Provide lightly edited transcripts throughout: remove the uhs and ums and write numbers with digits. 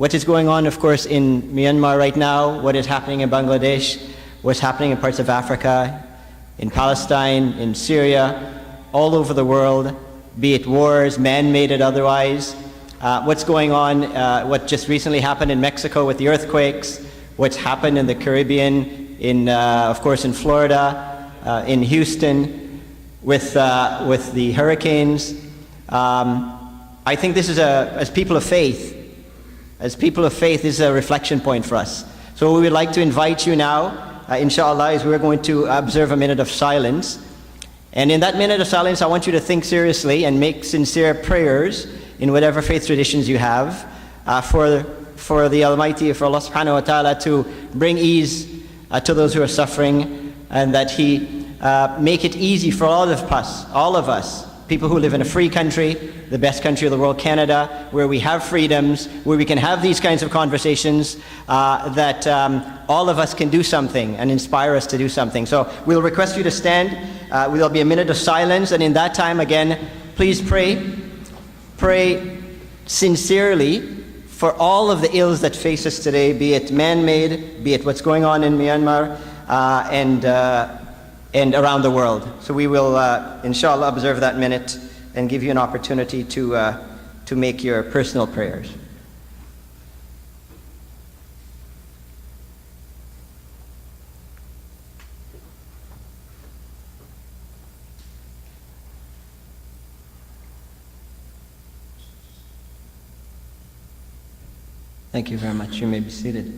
what is going on, of course, in Myanmar right now, what is happening in Bangladesh, what's happening in parts of Africa, in Palestine, in Syria, all over the world, be it wars, man-made and otherwise, what's going on, what just recently happened in Mexico with the earthquakes, what's happened in the Caribbean, of course in Florida, in Houston, with the hurricanes. I think this is, as people of faith, this is a reflection point for us. So we would like to invite you now, inshallah, is we're going to observe a minute of silence. And in that minute of silence, I want you to think seriously and make sincere prayers in whatever faith traditions you have for the Almighty, for Allah subhanahu wa ta'ala to bring ease to those who are suffering, and that He make it easy for all of us, people who live in a free country, the best country of the world, Canada, where we have freedoms, where we can have these kinds of conversations, that all of us can do something and inspire us to do something. So we'll request you to stand. There'll be a minute of silence, and in that time, again, please pray sincerely for all of the ills that face us today, be it man-made, be it what's going on in Myanmar, and around the world. So we will, inshallah, observe that minute and give you an opportunity to make your personal prayers. Thank you very much. You may be seated.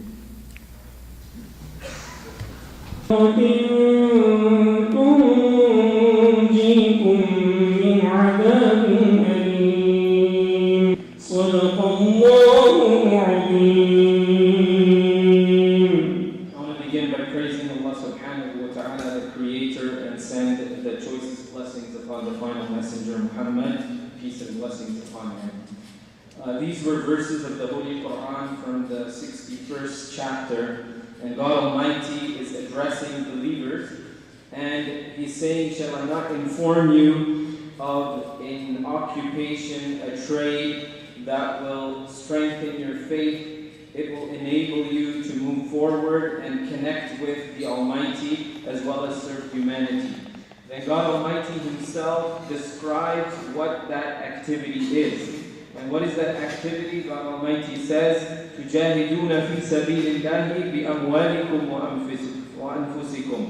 These were verses of the Holy Quran from the 61st chapter, and God Almighty is addressing believers, and He's saying, "Shall I not inform you of an occupation, a trade that will strengthen your faith? It will enable you to move forward and connect with the Almighty as well as serve humanity." Then God Almighty Himself describes what that activity is. And what is that activity? God Almighty says, تُجَاهِدُونَ فِي سَبِيلِ اللَّهِ بِأَمْوَالِكُمْ وَأَنفُسِكُمْ.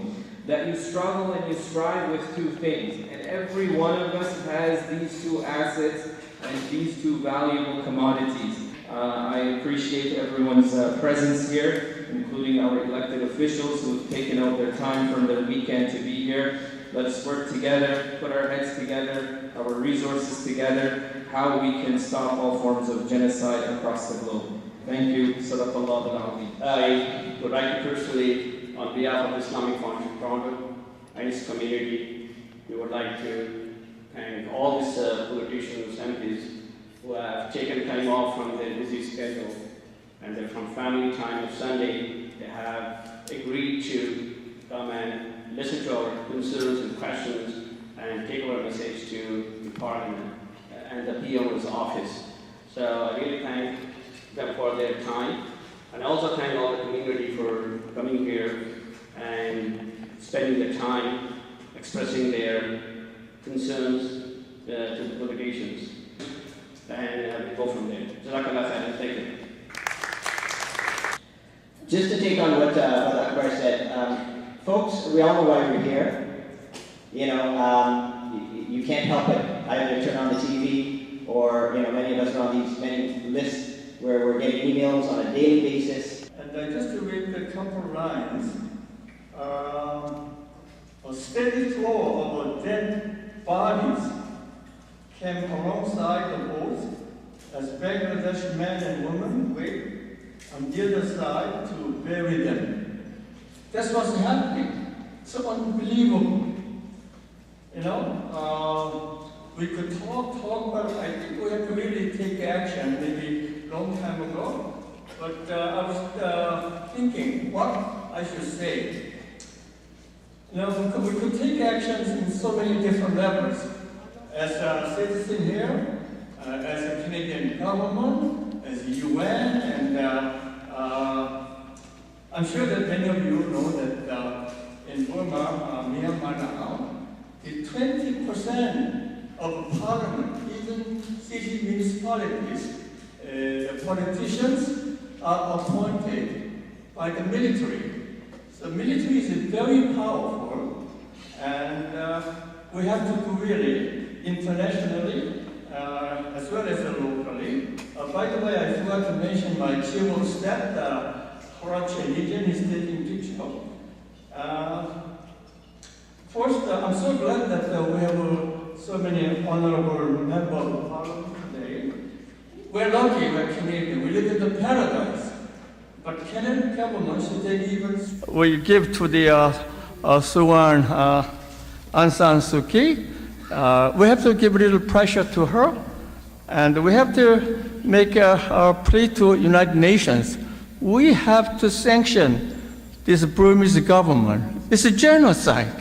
That you struggle and you strive with two things. And every one of us has these two assets and these two valuable commodities. I appreciate everyone's presence here, including our elected officials who have taken out their time from their weekend to be here. Let us work together, put our heads together, our resources together, how we can stop all forms of genocide across the globe. Thank you. Sadaqallahu al-Azim. I would like to personally, on behalf of Islamic Foundation Toronto and its community, we would like to thank all these politicians and MPs who have taken time off from their busy schedule, and they're from family time of Sunday. They have agreed to come and listen to our concerns and questions and take our message to the Parliament and the PM's office. So I really thank them for their time, and I also thank all the community for coming here and spending their time expressing their concerns to the politicians. And we go from there. Jazakallah khairan. Thank you. Just to take on what Akbar said, folks, we all know why we're here. You know, you can't help it. Either turn on the TV, or many of us are on these many lists where we're getting emails on a daily basis. And just to read a couple lines, a steady flow of dead bodies came alongside the boat as Bangladesh men and women wait on the other side to bury them. That's what's happening. So unbelievable. We could talk, but I think we have to really take action, maybe a long time ago. But I was thinking what I should say. We could take actions in so many different levels. As a citizen here, as a Canadian government, as the UN, and I'm sure that many of you know that in Burma, Myanmar now, the 20% of parliament, even city municipalities, the politicians are appointed by the military. So military is very powerful, and we have to do really internationally as well as locally. By the way, I forgot to mention my chief of staff, Horace Legion, is taking picture. First, I'm so glad that we have so many honorable members of parliament today. We're lucky, we're Canadian, we live in the paradise. But Canadian government should take even... We give to the Suwan Aung San Suu Kyi. We have to give a little pressure to her, and we have to make a plea to United Nations. We have to sanction this Burmese government. It's a genocide,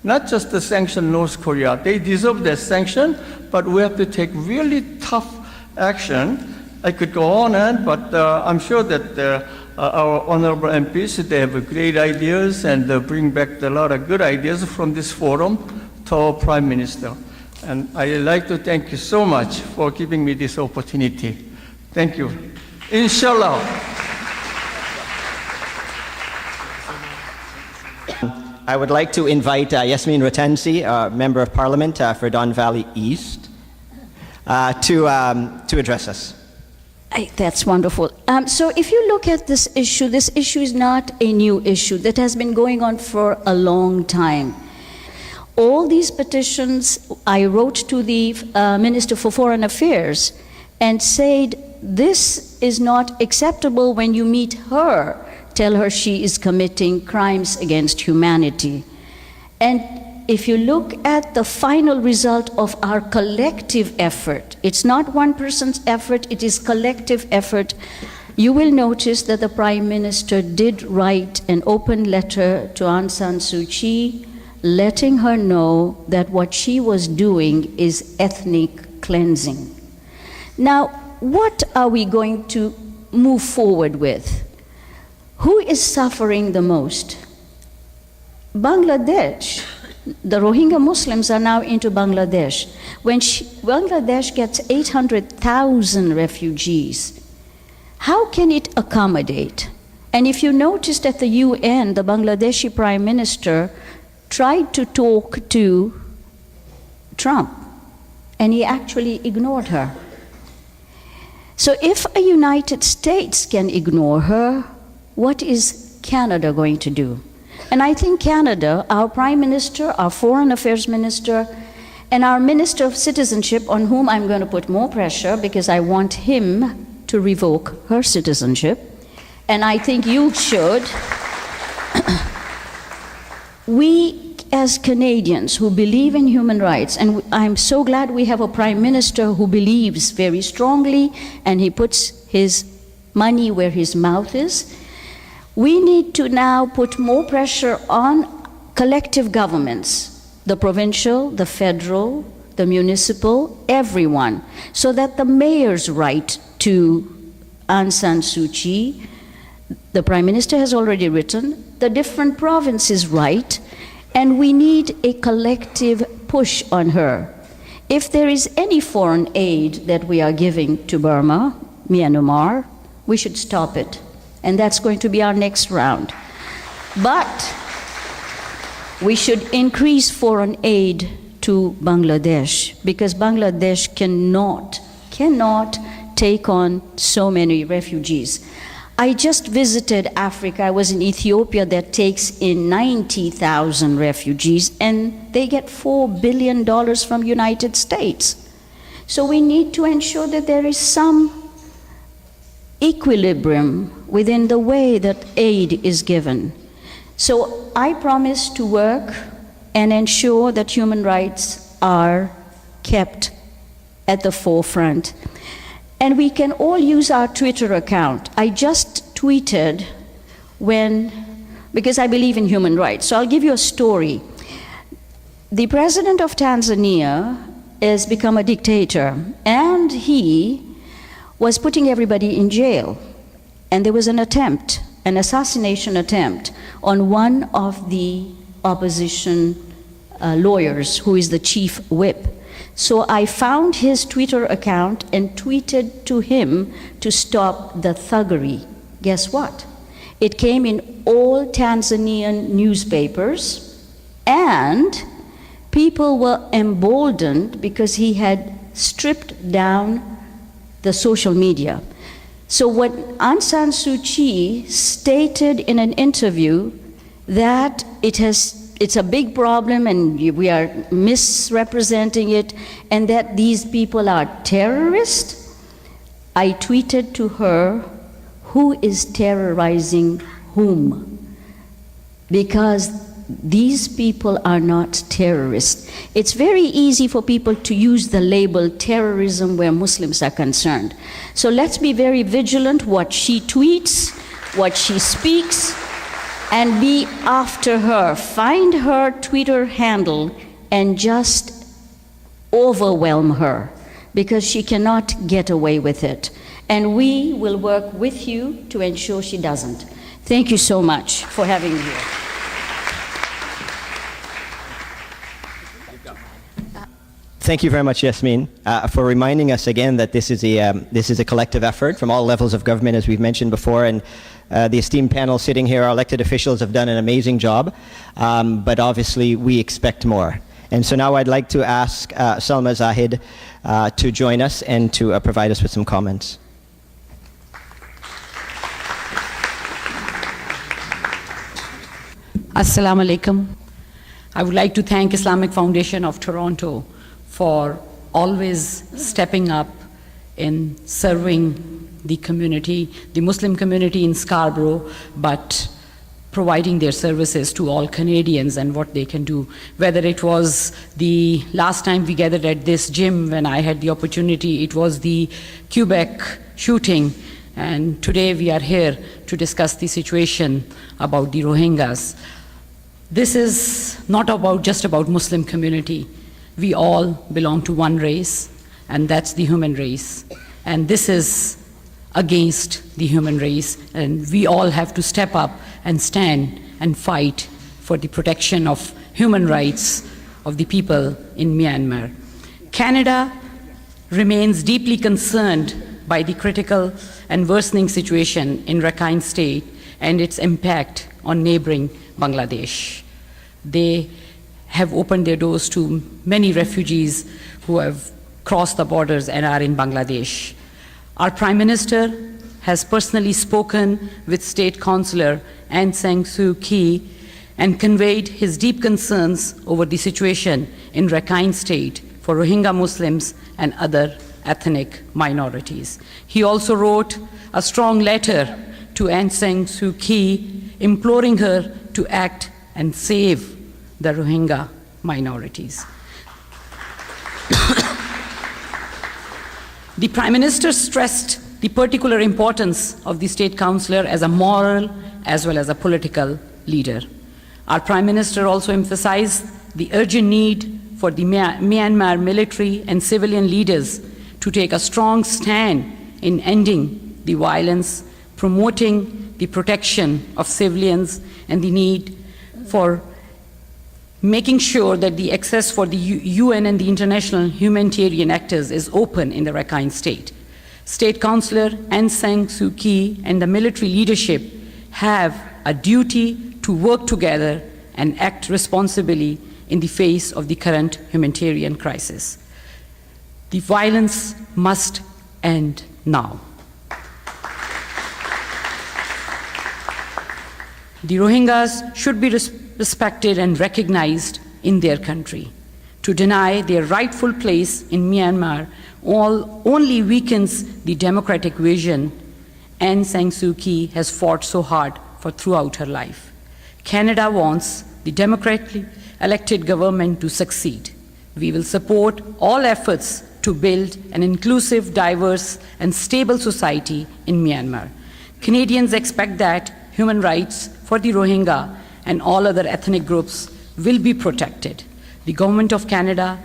not just to sanction North Korea. They deserve that sanction, but we have to take really tough action. I could go on, but I'm sure that our honorable MPs, they have great ideas and bring back a lot of good ideas from this forum to our Prime Minister. And I'd like to thank you so much for giving me this opportunity. Thank you. Inshallah. I would like to invite Yasmin Ratansi, Member of Parliament for Don Valley East, to address us. That's wonderful. So if you look at this issue is not a new issue that has been going on for a long time. All these petitions, I wrote to the Minister for Foreign Affairs and said, this is not acceptable. When you meet her, tell her she is committing crimes against humanity. And if you look at the final result of our collective effort, it's not one person's effort, it is collective effort, you will notice that the Prime Minister did write an open letter to Aung San Suu Kyi, letting her know that what she was doing is ethnic cleansing. Now, what are we going to move forward with? Who is suffering the most? Bangladesh. The Rohingya Muslims are now into Bangladesh. When Bangladesh gets 800,000 refugees, how can it accommodate? And if you noticed at the UN, the Bangladeshi Prime Minister tried to talk to Trump, and he actually ignored her. So if a United States can ignore her, what is Canada going to do? And I think Canada, our Prime Minister, our Foreign Affairs Minister, and our Minister of Citizenship, on whom I'm going to put more pressure because I want him to revoke her citizenship, and I think you should. We as Canadians who believe in human rights, and I'm so glad we have a Prime Minister who believes very strongly and he puts his money where his mouth is, we need to now put more pressure on collective governments, the provincial, the federal, the municipal, everyone, so that the mayors write to Aung San Suu Kyi. The Prime Minister has already written, the different provinces write, and we need a collective push on her. If there is any foreign aid that we are giving to Burma, Myanmar, we should stop it. And that's going to be our next round. But we should increase foreign aid to Bangladesh, because Bangladesh cannot take on so many refugees. I just visited Africa. I was in Ethiopia that takes in 90,000 refugees, and they get $4 billion from United States. So we need to ensure that there is some equilibrium within the way that aid is given. So I promise to work and ensure that human rights are kept at the forefront. And we can all use our Twitter account. I just tweeted because I believe in human rights. So I'll give you a story. The president of Tanzania has become a dictator, and he was putting everybody in jail. And there was an assassination attempt on one of the opposition lawyers, who is the chief whip. So I found his Twitter account and tweeted to him to stop the thuggery. Guess what? It came in all Tanzanian newspapers, and people were emboldened because he had stripped down the social media. So what Aung San Suu Kyi stated in an interview that it's a big problem and we are misrepresenting it, and that these people are terrorists, I tweeted to her, who is terrorizing whom? Because these people are not terrorists. It's very easy for people to use the label terrorism where Muslims are concerned. So let's be very vigilant what she tweets, what she speaks, and be after her. Find her Twitter handle and just overwhelm her, because she cannot get away with it. And we will work with you to ensure she doesn't. Thank you so much for having me here. Thank you very much, Yasmin, for reminding us again that this is a collective effort from all levels of government, as we've mentioned before, and the esteemed panel sitting here, our elected officials have done an amazing job, but obviously we expect more. And so now I'd like to ask Salma Zahid to join us and to provide us with some comments. Assalamu alaikum. I would like to thank Islamic Foundation of Toronto for always stepping up in serving the community, the Muslim community in Scarborough, but providing their services to all Canadians and what they can do. Whether it was the last time we gathered at this gym when I had the opportunity, it was the Quebec shooting, and today we are here to discuss the situation about the Rohingyas. This is not just about Muslim community. We all belong to one race, and that's the human race. And this is against the human race, and we all have to step up and stand and fight for the protection of human rights of the people in Myanmar. Canada remains deeply concerned by the critical and worsening situation in Rakhine State and its impact on neighboring Bangladesh. They have opened their doors to many refugees who have crossed the borders and are in Bangladesh. Our Prime Minister has personally spoken with State Councillor Aung San Suu Kyi and conveyed his deep concerns over the situation in Rakhine State for Rohingya Muslims and other ethnic minorities. He also wrote a strong letter to Aung San Suu Kyi imploring her to act and save the Rohingya minorities. The Prime Minister stressed the particular importance of the State Councillor as a moral as well as a political leader. Our Prime Minister also emphasized the urgent need for the Myanmar military and civilian leaders to take a strong stand in ending the violence, promoting the protection of civilians, and the need for making sure that the access for the UN and the international humanitarian actors is open in the Rakhine State. State Councillor Aung San Suu Kyi and the military leadership have a duty to work together and act responsibly in the face of the current humanitarian crisis. The violence must end now. The Rohingyas should be respected and recognized in their country. To deny their rightful place in Myanmar only weakens the democratic vision Aung San Suu Kyi has fought so hard for throughout her life. Canada wants the democratically elected government to succeed. We will support all efforts to build an inclusive, diverse, and stable society in Myanmar. Canadians expect that human rights for the Rohingya and all other ethnic groups will be protected. The Government of Canada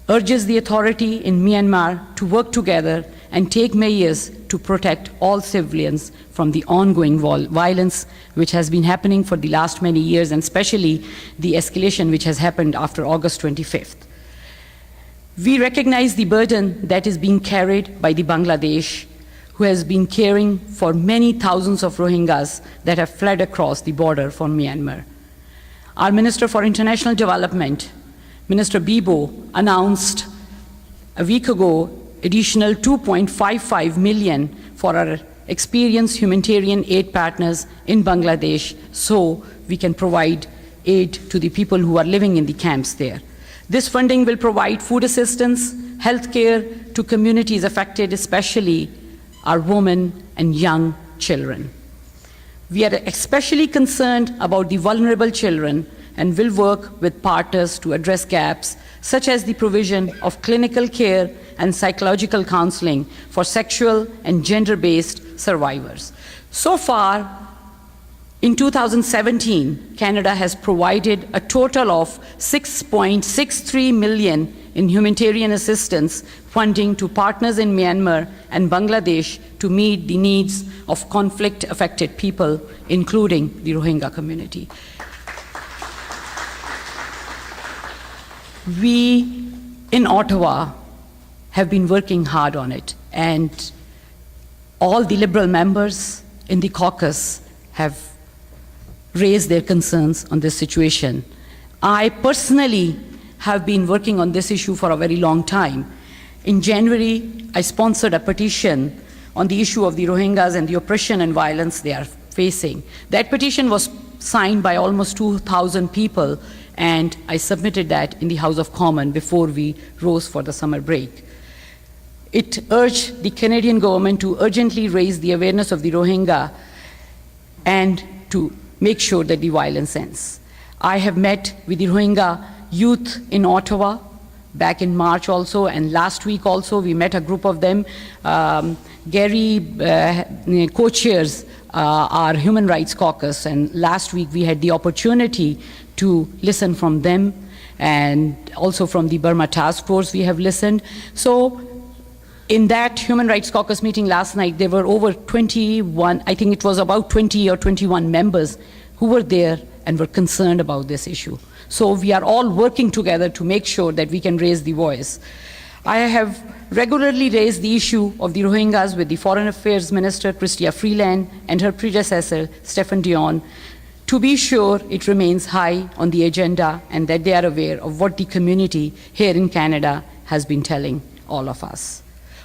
urges the authority in Myanmar to work together and take measures to protect all civilians from the ongoing violence which has been happening for the last many years, and especially the escalation which has happened after August 25th. We recognize the burden that is being carried by the Bangladesh, who has been caring for many thousands of Rohingyas that have fled across the border from Myanmar. Our Minister for International Development, Minister Bibo, announced a week ago additional 2.55 million for our experienced humanitarian aid partners in Bangladesh so we can provide aid to the people who are living in the camps there. This funding will provide food assistance, health care to communities affected, especially our women and young children. We are especially concerned about the vulnerable children and will work with partners to address gaps such as the provision of clinical care and psychological counseling for sexual and gender-based survivors. So far, in 2017, Canada has provided a total of $6.63 million in humanitarian assistance funding to partners in Myanmar and Bangladesh to meet the needs of conflict-affected people, including the Rohingya community. We in Ottawa have been working hard on it, and all the Liberal members in the caucus have raised their concerns on this situation. I personally have been working on this issue for a very long time. In January, I sponsored a petition on the issue of the Rohingyas and the oppression and violence they are facing. That petition was signed by almost 2,000 people, and I submitted that in the House of Commons before we rose for the summer break. It urged the Canadian government to urgently raise the awareness of the Rohingya and to make sure that the violence ends. I have met with the Rohingya youth in Ottawa back in March also, and last week also we met a group of them. Gary co-chairs our Human Rights Caucus, and last week we had the opportunity to listen from them, and also from the Burma Task Force we have listened. So in that Human Rights Caucus meeting last night, there were over 21, I think it was about 20 or 21 members who were there and were concerned about this issue. So we are all working together to make sure that we can raise the voice. I have regularly raised the issue of the Rohingyas with the Foreign Affairs Minister, Chrystia Freeland, and her predecessor, Stephen Dion, to be sure it remains high on the agenda and that they are aware of what the community here in Canada has been telling all of us.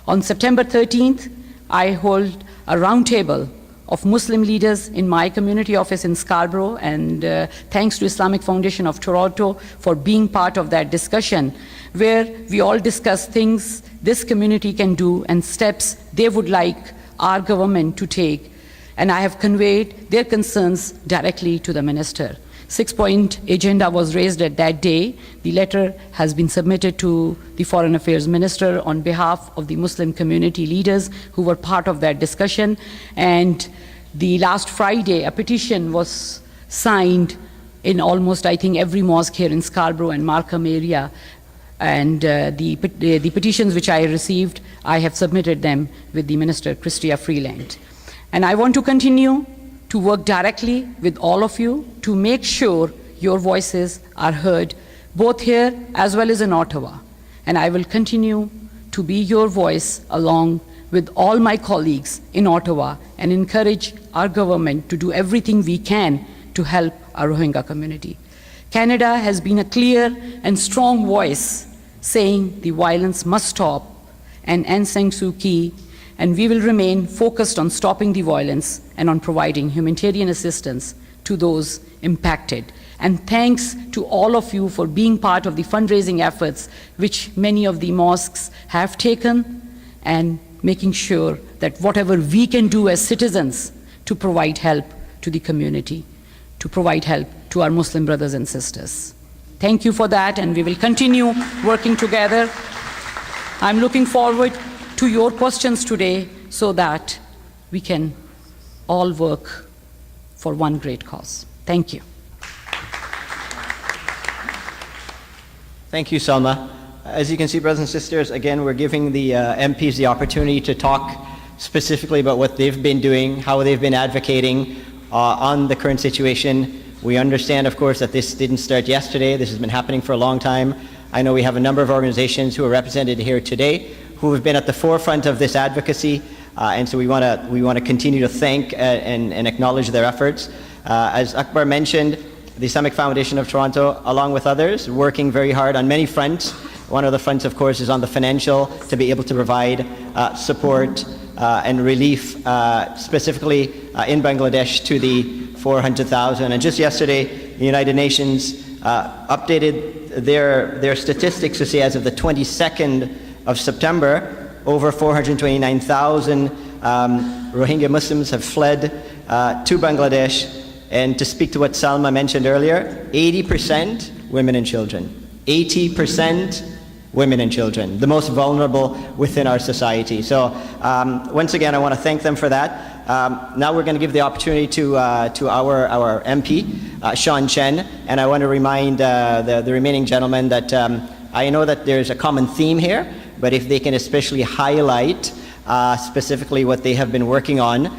On September 13th, I hold a roundtable of Muslim leaders in my community office in Scarborough, and thanks to Islamic Foundation of Toronto for being part of that discussion, where we all discuss things this community can do and steps they would like our government to take. And I have conveyed their concerns directly to the minister. 6-point agenda was raised at that day. The letter has been submitted to the Foreign Affairs Minister on behalf of the Muslim community leaders who were part of that discussion. And the last Friday, a petition was signed in almost, I think, every mosque here in Scarborough and Markham area. And the petitions which I received, I have submitted them with the Minister, Chrystia Freeland. And I want to continue to work directly with all of you to make sure your voices are heard, both here as well as in Ottawa. And I will continue to be your voice along with all my colleagues in Ottawa and encourage our government to do everything we can to help our Rohingya community. Canada has been a clear and strong voice saying the violence must stop, and Aung San Suu Kyi, and we will remain focused on stopping the violence and on providing humanitarian assistance to those impacted. And thanks to all of you for being part of the fundraising efforts which many of the mosques have taken, and making sure that whatever we can do as citizens to provide help to the community, to provide help to our Muslim brothers and sisters. Thank you for that, and we will continue working together. I'm looking forward to your questions today so that we can all work for one great cause. Thank you. Thank you, Salma. As you can see, brothers and sisters, again, we're giving the MPs the opportunity to talk specifically about what they've been doing, how they've been advocating on the current situation. We understand, of course, that this didn't start yesterday. This has been happening for a long time. I know we have a number of organizations who are represented here today who have been at the forefront of this advocacy, and so we want to continue to thank and acknowledge their efforts. As Akbar mentioned, the Islamic Foundation of Toronto, along with others, working very hard on many fronts. One of the fronts, of course, is on the financial, to be able to provide support and relief, specifically in Bangladesh, to the 400,000. And just yesterday, the United Nations updated their statistics to say as of the 22nd of September, over 429,000 Rohingya Muslims have fled to Bangladesh. And to speak to what Salma mentioned earlier, 80% women and children. 80% women and children, the most vulnerable within our society. So once again, I want to thank them for that. Now we're going to give the opportunity to our MP, Sean Chen, and I want to remind the remaining gentlemen that I know that there's a common theme here, but if they can especially highlight specifically what they have been working on,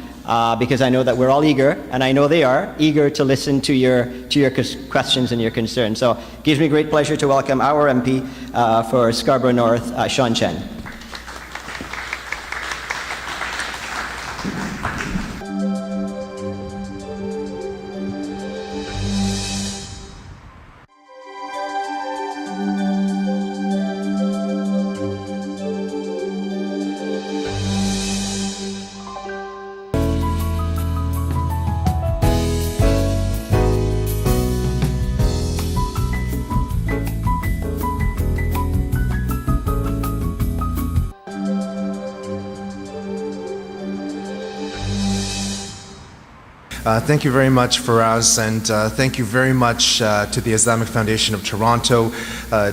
because I know that we're all eager, and I know they are eager to listen to your questions and your concerns. So it gives me great pleasure to welcome our MP for Scarborough North, Sean Chen. Thank you very much, Faraz, and thank you very much to the Islamic Foundation of Toronto,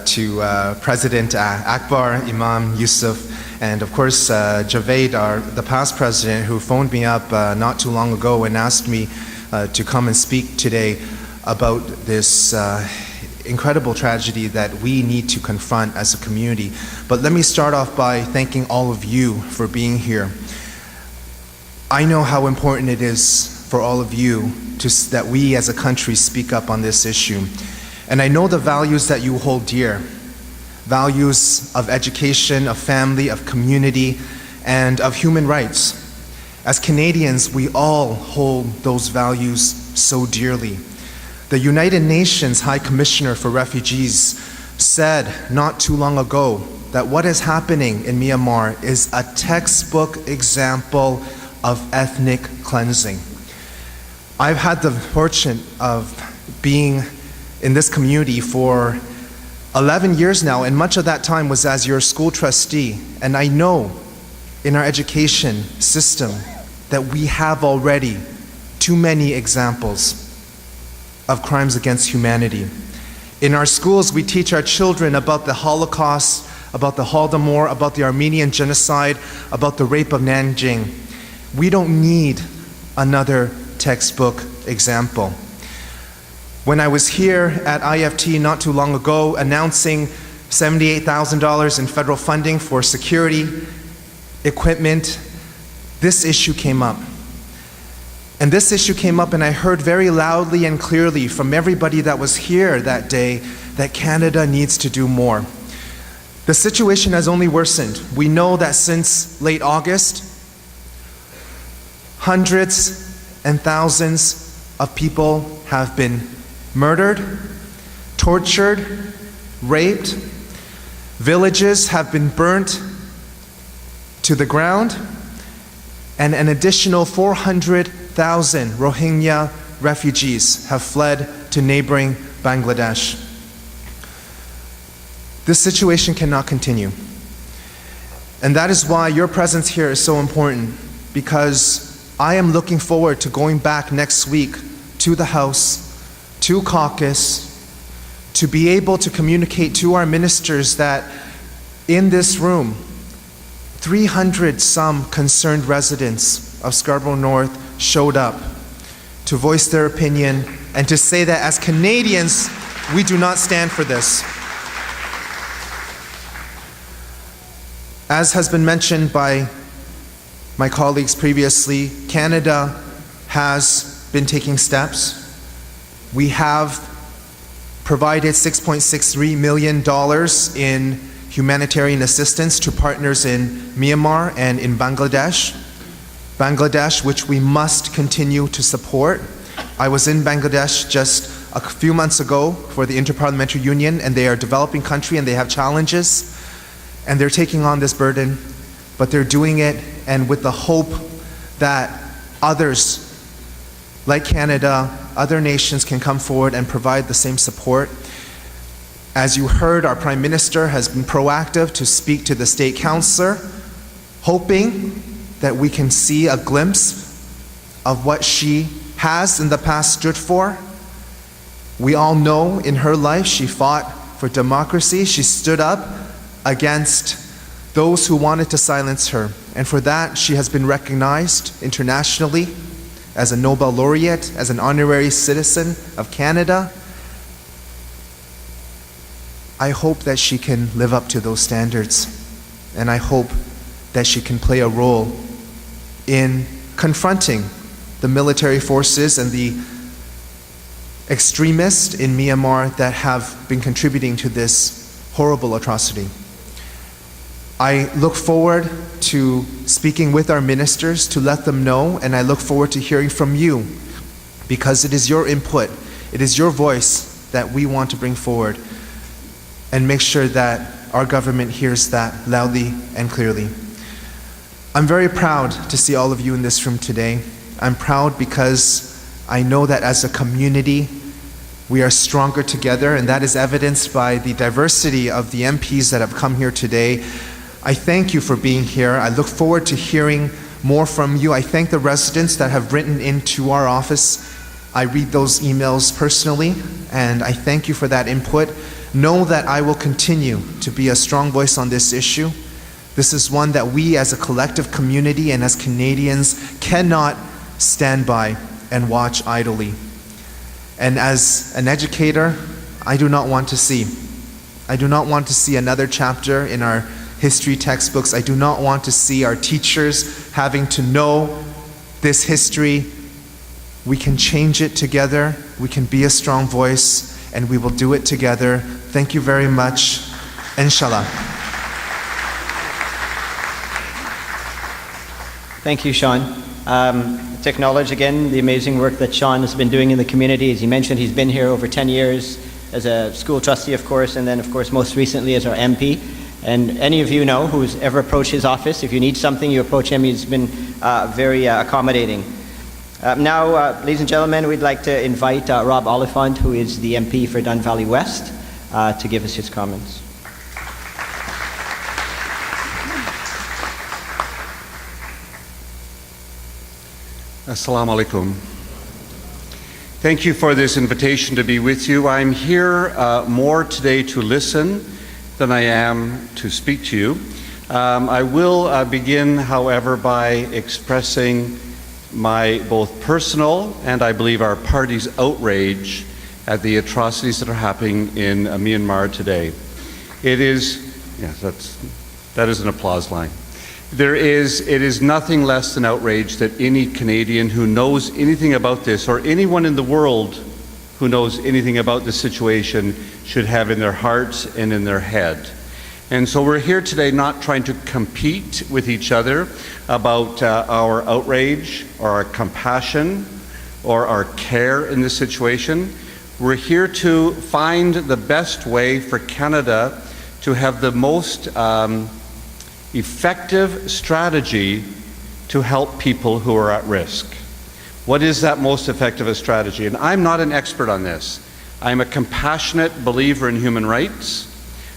to President Akbar, Imam Yusuf, and of course Javed, the past president, who phoned me up not too long ago and asked me to come and speak today about this incredible tragedy that we need to confront as a community. But let me start off by thanking all of you for being here. I know how important it is for all of you that we as a country speak up on this issue. And I know the values that you hold dear, values of education, of family, of community, and of human rights. As Canadians, we all hold those values so dearly. The United Nations High Commissioner for Refugees said not too long ago that what is happening in Myanmar is a textbook example of ethnic cleansing. I've had the fortune of being in this community for 11 years now, and much of that time was as your school trustee. And I know in our education system that we have already too many examples of crimes against humanity. In our schools, we teach our children about the Holocaust, about the Holodomor, about the Armenian genocide, about the rape of Nanjing. We don't need another textbook example. When I was here at IFT not too long ago announcing $78,000 in federal funding for security equipment, this issue came up. And this issue came up, and I heard very loudly and clearly from everybody that was here that day that Canada needs to do more. The situation has only worsened. We know that since late August, hundreds and thousands of people have been murdered, tortured, raped. Villages have been burnt to the ground, and an additional 400,000 Rohingya refugees have fled to neighboring Bangladesh. This situation cannot continue. And that is why your presence here is so important, because I am looking forward to going back next week to the House, to caucus, to be able to communicate to our ministers that in this room, 300 some concerned residents of Scarborough North showed up to voice their opinion and to say that as Canadians, we do not stand for this. As has been mentioned by my colleagues previously, Canada has been taking steps. We have provided $6.63 million in humanitarian assistance to partners in Myanmar and in Bangladesh, which we must continue to support. I was in Bangladesh just a few months ago for the Interparliamentary Union, and they are a developing country and they have challenges, and they're taking on this burden, but they're doing it and with the hope that others like Canada, other nations can come forward and provide the same support. As you heard, our Prime Minister has been proactive to speak to the State Councillor, hoping that we can see a glimpse of what she has in the past stood for. We all know in her life she fought for democracy. She stood up against those who wanted to silence her. And for that, she has been recognized internationally as a Nobel laureate, as an honorary citizen of Canada. I hope that she can live up to those standards, and I hope that she can play a role in confronting the military forces and the extremists in Myanmar that have been contributing to this horrible atrocity. I look forward to speaking with our ministers to let them know, and I look forward to hearing from you, because it is your input, it is your voice that we want to bring forward and make sure that our government hears that loudly and clearly. I'm very proud to see all of you in this room today. I'm proud because I know that as a community, we are stronger together, and that is evidenced by the diversity of the MPs that have come here today. I thank you for being here. I look forward to hearing more from you. I thank the residents that have written into our office. I read those emails personally, and I thank you for that input. Know that I will continue to be a strong voice on this issue. This is one that we as a collective community and as Canadians cannot stand by and watch idly. And as an educator, I do not want to see another chapter in our history textbooks. I do not want to see our teachers having to know this history. We can change it together. We can be a strong voice, and we will do it together. Thank you very much. Inshallah. Thank you, Sean. To acknowledge again the amazing work that Sean has been doing in the community. As he mentioned, he's been here over 10 years as a school trustee, of course, and then, of course, most recently as our MP. And any of you know who's ever approached his office, if you need something, you approach him. He's been very accommodating. Now, ladies and gentlemen, we'd like to invite Rob Oliphant, who is the MP for Dun Valley West, to give us his comments. Assalamu alaikum. Thank you for this invitation to be with you. I'm here more today to listen than I am to speak to you. I will begin, however, by expressing my both personal and I believe our party's outrage at the atrocities that are happening in Myanmar today. It is, yes, that is an applause line. It is nothing less than outrage that any Canadian who knows anything about this, or anyone in the world who knows anything about the situation, should have in their hearts and in their head. And so we're here today not trying to compete with each other about our outrage or our compassion or our care in this situation. We're here to find the best way for Canada to have the most effective strategy to help people who are at risk. What is that most effective strategy? And I'm not an expert on this. I'm a compassionate believer in human rights.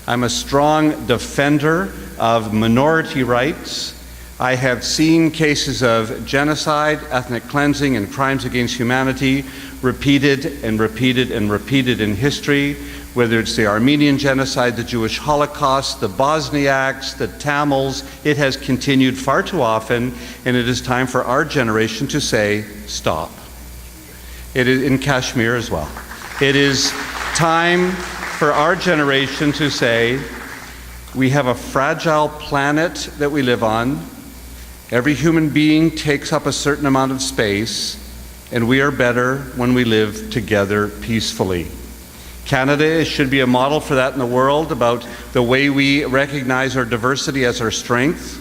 I'm a strong defender of minority rights. I have seen cases of genocide, ethnic cleansing, and crimes against humanity repeated and repeated and repeated in history, whether it's the Armenian genocide, the Jewish Holocaust, the Bosniaks, the Tamils. It has continued far too often, and it is time for our generation to say, stop. It is in Kashmir as well. It is time for our generation to say, We have a fragile planet that we live on. Every human being takes up a certain amount of space, and we are better when we live together peacefully. Canada should be a model for that in the world, about the way we recognize our diversity as our strength,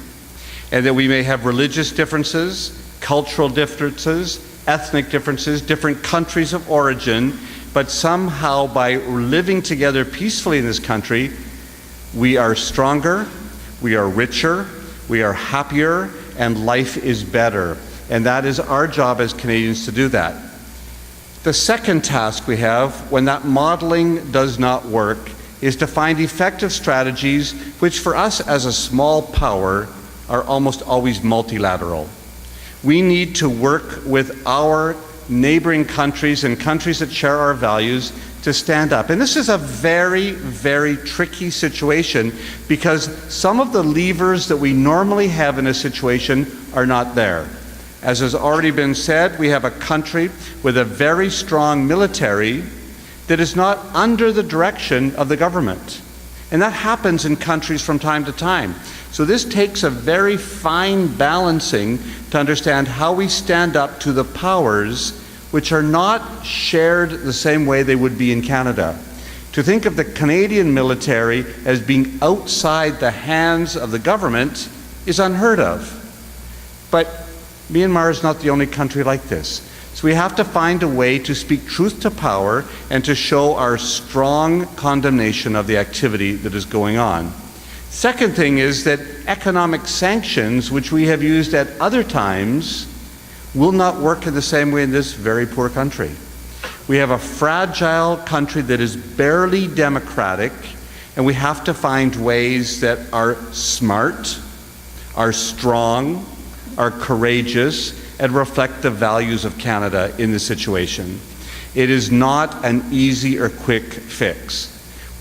and that we may have religious differences, cultural differences, ethnic differences, different countries of origin, but somehow by living together peacefully in this country, we are stronger, we are richer, we are happier, and life is better. And that is our job as Canadians to do that. The second task we have, when that modeling does not work, is to find effective strategies which for us as a small power are almost always multilateral. We need to work with our neighboring countries and countries that share our values to stand up. And this is a very, very tricky situation because some of the levers that we normally have in a situation are not there. As has already been said, we have a country with a very strong military that is not under the direction of the government. And that happens in countries from time to time. So this takes a very fine balancing to understand how we stand up to the powers which are not shared the same way they would be in Canada. To think of the Canadian military as being outside the hands of the government is unheard of. But Myanmar is not the only country like this. So we have to find a way to speak truth to power and to show our strong condemnation of the activity that is going on. Second thing is that economic sanctions, which we have used at other times, will not work in the same way in this very poor country. We have a fragile country that is barely democratic, and we have to find ways that are smart, are strong, are courageous, and reflect the values of Canada in this situation. It is not an easy or quick fix.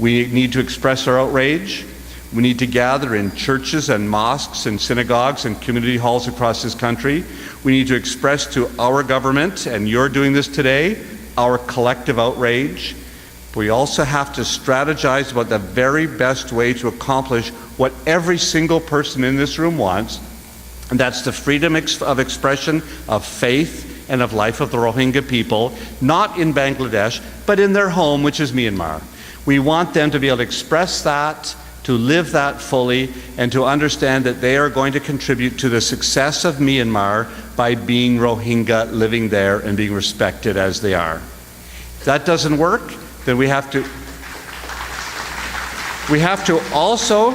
We need to express our outrage. We need to gather in churches and mosques and synagogues and community halls across this country. We need to express to our government, and you're doing this today, our collective outrage. We also have to strategize about the very best way to accomplish what every single person in this room wants, and that's the freedom of expression, of faith, and of life of the Rohingya people, not in Bangladesh, but in their home, which is Myanmar. We want them to be able to express that, to live that fully, and to understand that they are going to contribute to the success of Myanmar by being Rohingya, living there, and being respected as they are. If that doesn't work, then we have to also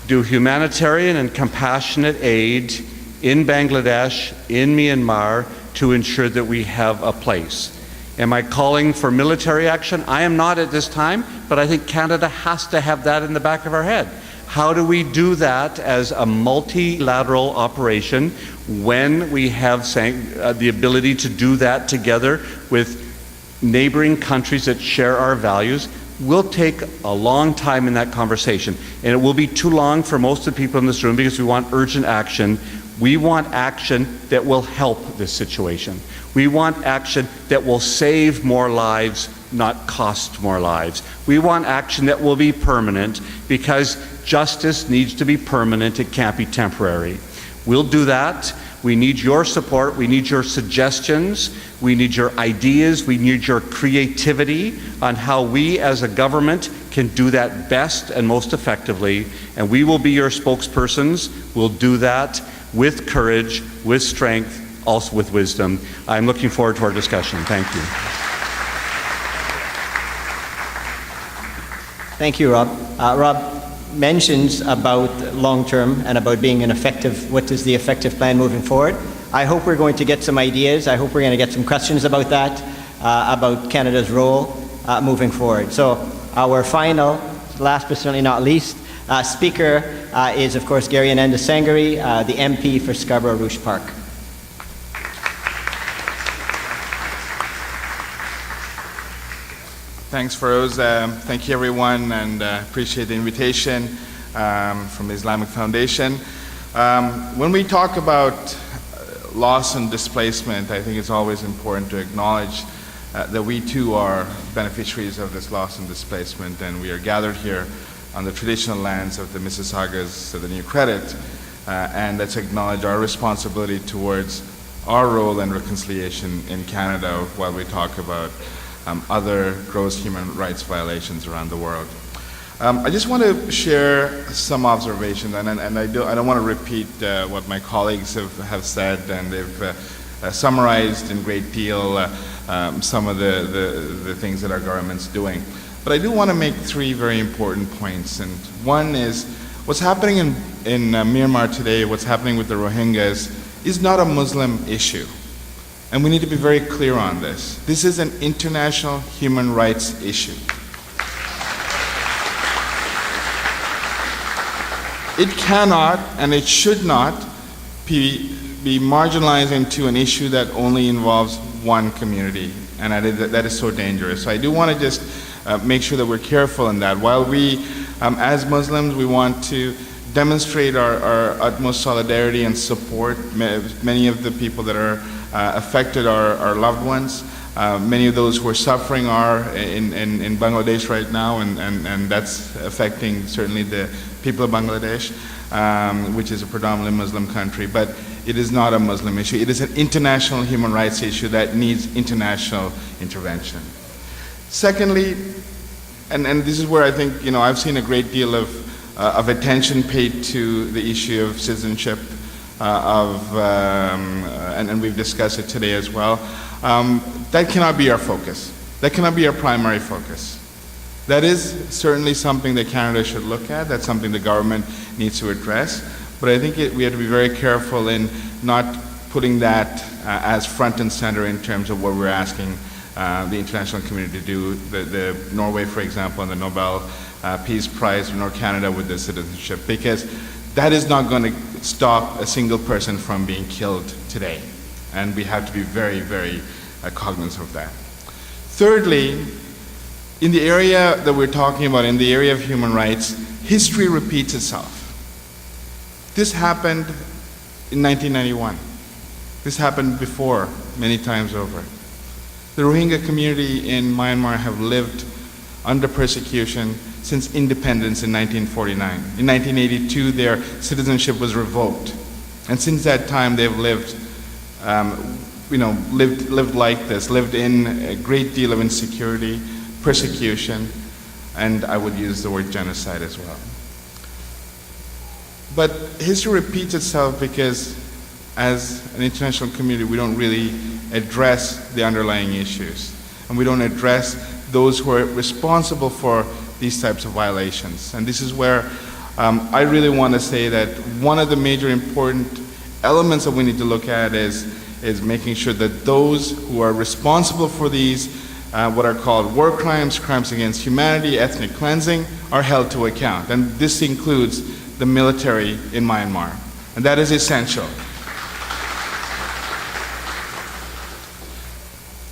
do humanitarian and compassionate aid in Bangladesh, in Myanmar, to ensure that we have a place. Am I calling for military action? I am not at this time, but I think Canada has to have that in the back of our head. How do we do that as a multilateral operation when we have the ability to do that together with neighboring countries that share our values? We'll take a long time in that conversation, and it will be too long for most of the people in this room because we want urgent action. We want action that will help this situation. We want action that will save more lives, not cost more lives. We want action that will be permanent because justice needs to be permanent. It can't be temporary. We'll do that. We need your support. We need your suggestions. We need your ideas. We need your creativity on how we as a government can do that best and most effectively. And we will be your spokespersons. We'll do that with courage, with strength, also with wisdom. I'm looking forward to our discussion. Thank you. Thank you, Rob. Rob mentions about long-term and about being an effective, what is the effective plan moving forward. I hope we're going to get some ideas. I hope we're going to get some questions about that, about Canada's role moving forward. So our final, last but certainly not least, speaker is, of course, Gaya Sangari, the MP for Scarborough-Rouge Park. Thanks, Feroz. Thank you, everyone, and appreciate the invitation from the Islamic Foundation. When we talk about loss and displacement, I think it's always important to acknowledge that we too are beneficiaries of this loss and displacement, and we are gathered here on the traditional lands of the Mississaugas of the New Credit, and let's acknowledge our responsibility towards our role in reconciliation in Canada while we talk about other gross human rights violations around the world. I just want to share some observations, and I don't want to repeat what my colleagues have said, and they've summarized in great deal some of the things that our government's doing. But I do want to make three very important points, and one is what's happening in Myanmar today, what's happening with the Rohingyas, is not a Muslim issue. And we need to be very clear on this. This is an international human rights issue. It cannot and it should not be marginalized into an issue that only involves one community, and that is so dangerous. So I do want to just make sure that we're careful in that. While we, as Muslims, we want to demonstrate our utmost solidarity and support. Many of the people that are affected are our loved ones. Many of those who are suffering are in Bangladesh right now, and that's affecting certainly the people of Bangladesh, which is a predominantly Muslim country. But it is not a Muslim issue. It is an international human rights issue that needs international intervention. Secondly, and this is where I think, I've seen a great deal of attention paid to the issue of citizenship, and we've discussed it today as well. That cannot be our focus. That cannot be our primary focus. That is certainly something that Canada should look at. That's something the government needs to address. But I think we have to be very careful in not putting that as front and center in terms of what we're asking the international community to do. The Norway, for example, and the Nobel Peace Prize, nor Canada with the citizenship, because that is not going to stop a single person from being killed today. And we have to be very, very cognizant of that. Thirdly, in the area that we're talking about, in the area of human rights, history repeats itself. This happened in 1991. This happened before, many times over. The Rohingya community in Myanmar have lived under persecution since independence in 1949. In 1982, their citizenship was revoked. And since that time, they've lived like this, lived in a great deal of insecurity, persecution, and I would use the word genocide as well. But history repeats itself because as an international community, we don't really address the underlying issues. And we don't address those who are responsible for these types of violations. And this is where I really want to say that one of the major important elements that we need to look at is making sure that those who are responsible for these, what are called war crimes, crimes against humanity, ethnic cleansing, are held to account. And this includes the military in Myanmar. And that is essential.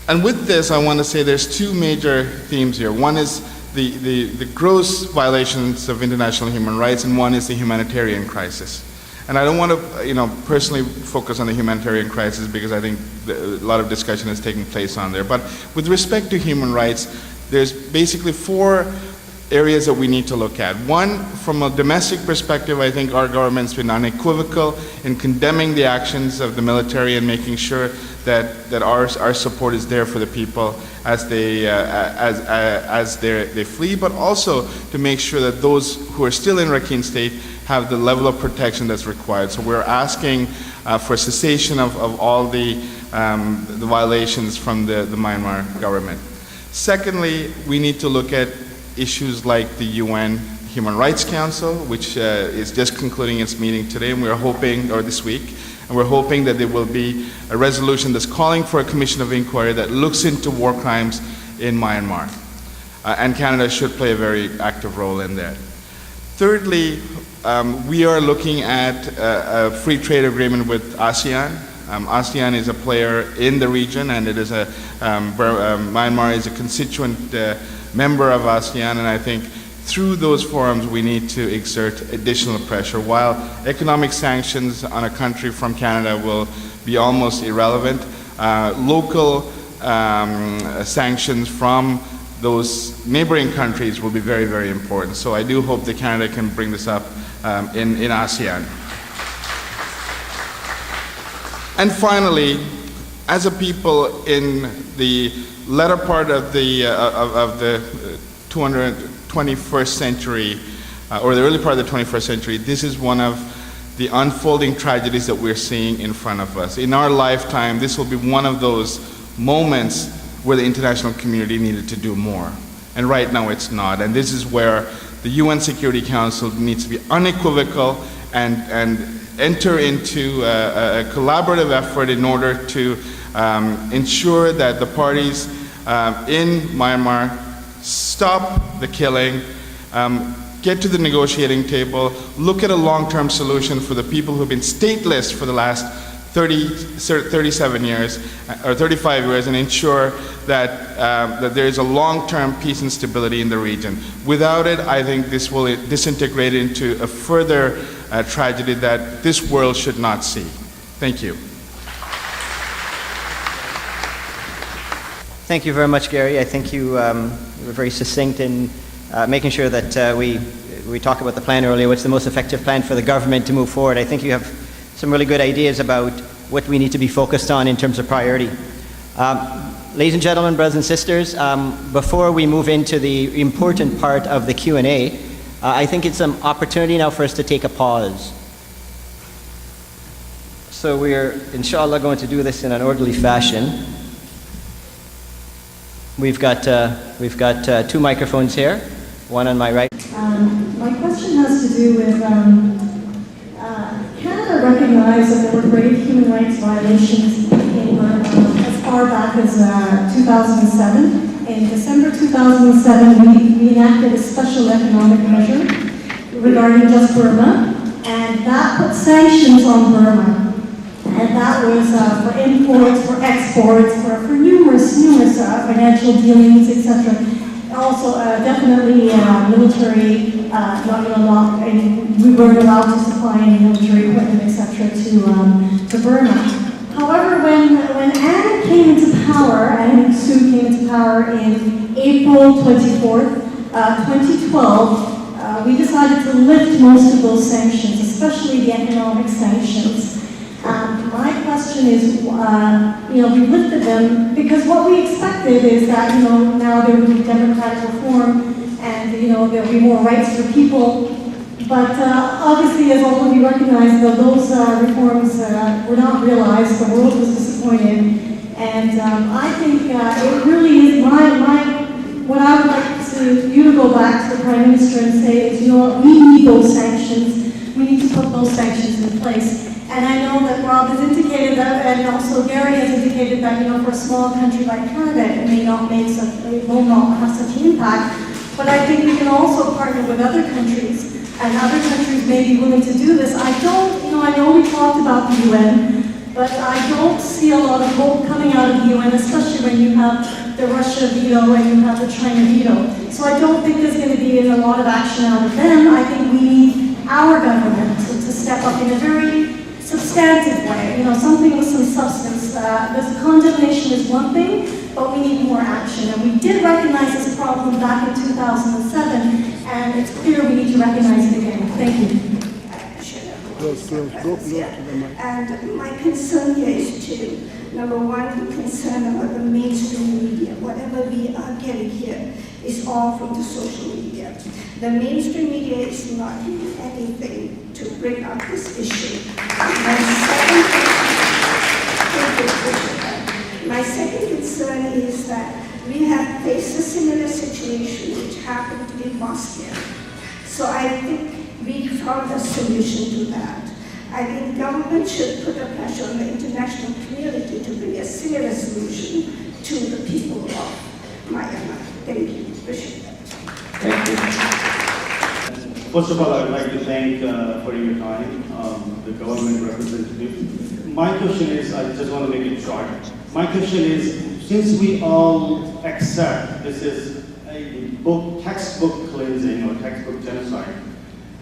And with this, I want to say there's two major themes here. One is the gross violations of international human rights, and one is the humanitarian crisis. And I don't want to, personally focus on the humanitarian crisis because I think a lot of discussion is taking place on there. But with respect to human rights, there's basically four areas that we need to look at. One, from a domestic perspective, I think our government's been unequivocal in condemning the actions of the military and making sure that our support is there for the people as they flee, but also to make sure that those who are still in Rakhine State have the level of protection that's required. So we're asking for cessation of all the violations from the Myanmar government. Secondly, we need to look at issues like the UN Human Rights Council, which is just concluding its meeting today, and we're hoping, or this week, and we're hoping that there will be a resolution that's calling for a commission of inquiry that looks into war crimes in Myanmar. And Canada should play a very active role in that. Thirdly, we are looking at a free trade agreement with ASEAN. ASEAN is a player in the region, and it is Myanmar is a constituent member of ASEAN, and I think through those forums we need to exert additional pressure. While economic sanctions on a country from Canada will be almost irrelevant, local sanctions from those neighboring countries will be very, very important. So I do hope that Canada can bring this up in ASEAN. And finally, as a people in the latter part of the 21st century, or the early part of the 21st century, this is one of the unfolding tragedies that we're seeing in front of us. In our lifetime, this will be one of those moments where the international community needed to do more. And right now it's not. And this is where the UN Security Council needs to be unequivocal and enter into a collaborative effort in order to ensure that the parties in Myanmar stop the killing, get to the negotiating table, look at a long-term solution for the people who've been stateless for the last 37 years or 35 years, and ensure that, that there is a long-term peace and stability in the region. Without it, I think this will disintegrate into a further tragedy that this world should not see. Thank you. Thank you very much, Gary. I think you were very succinct in making sure that we talked about the plan earlier. What's the most effective plan for the government to move forward? I think you have some really good ideas about what we need to be focused on in terms of priority. Ladies and gentlemen, brothers and sisters, before we move into the important part of the Q&A, I think it's an opportunity now for us to take a pause. So we're, inshallah, going to do this in an orderly fashion. We've got two microphones here, one on my right. My question has to do with Canada recognized that there were grave human rights violations in as far back as 2007. In December 2007, we enacted a special economic measure regarding just Burma, and that put sanctions on Burma. And that was for imports, for exports, for numerous financial dealings, etc. Also, definitely military, we weren't allowed to supply any military equipment, etc. to Burma. However, when Ann came into power, Aung San Suu came into power in April 24th, 2012, we decided to lift most of those sanctions, especially the economic sanctions. My question is, we lifted them because what we expected is that, now there would be democratic reform and, there'll be more rights for people. But obviously, as all of you recognize, those reforms were not realized. The world was disappointed. And I think it really is what I would like you to go back to the Prime Minister and say is, we need those sanctions. We need to put those sanctions in place. And I know that Rob has indicated that, and also Gary has indicated that, for a small country like Canada, it will not have such an impact. But I think we can also partner with other countries, and other countries may be willing to do this. I know we talked about the UN, but I don't see a lot of hope coming out of the UN, especially when you have the Russia veto and you have the China veto. So I don't think there's going to be a lot of action out of them. I think we need our government to step up in a very substantive way, something with some substance. This condemnation is one thing, but we need more action. And we did recognize this problem back in 2007, and it's clear we need to recognize it again. Thank you. And my concern here is two. Number one, concern about the mainstream media. Whatever we are getting here is all from the social media. The mainstream media is not doing anything to bring up this issue. My second concern is that we have faced a similar situation which happened in Moscow. So I think we found a solution to that. I think government should put a pressure on the international community to bring a similar solution to the people of Myanmar. Thank you. Appreciate that. Thank you. First of all, I would like to thank for your time, the government representative. My question is, I just want to make it short. My question is, since we all accept this is a textbook cleansing or textbook genocide,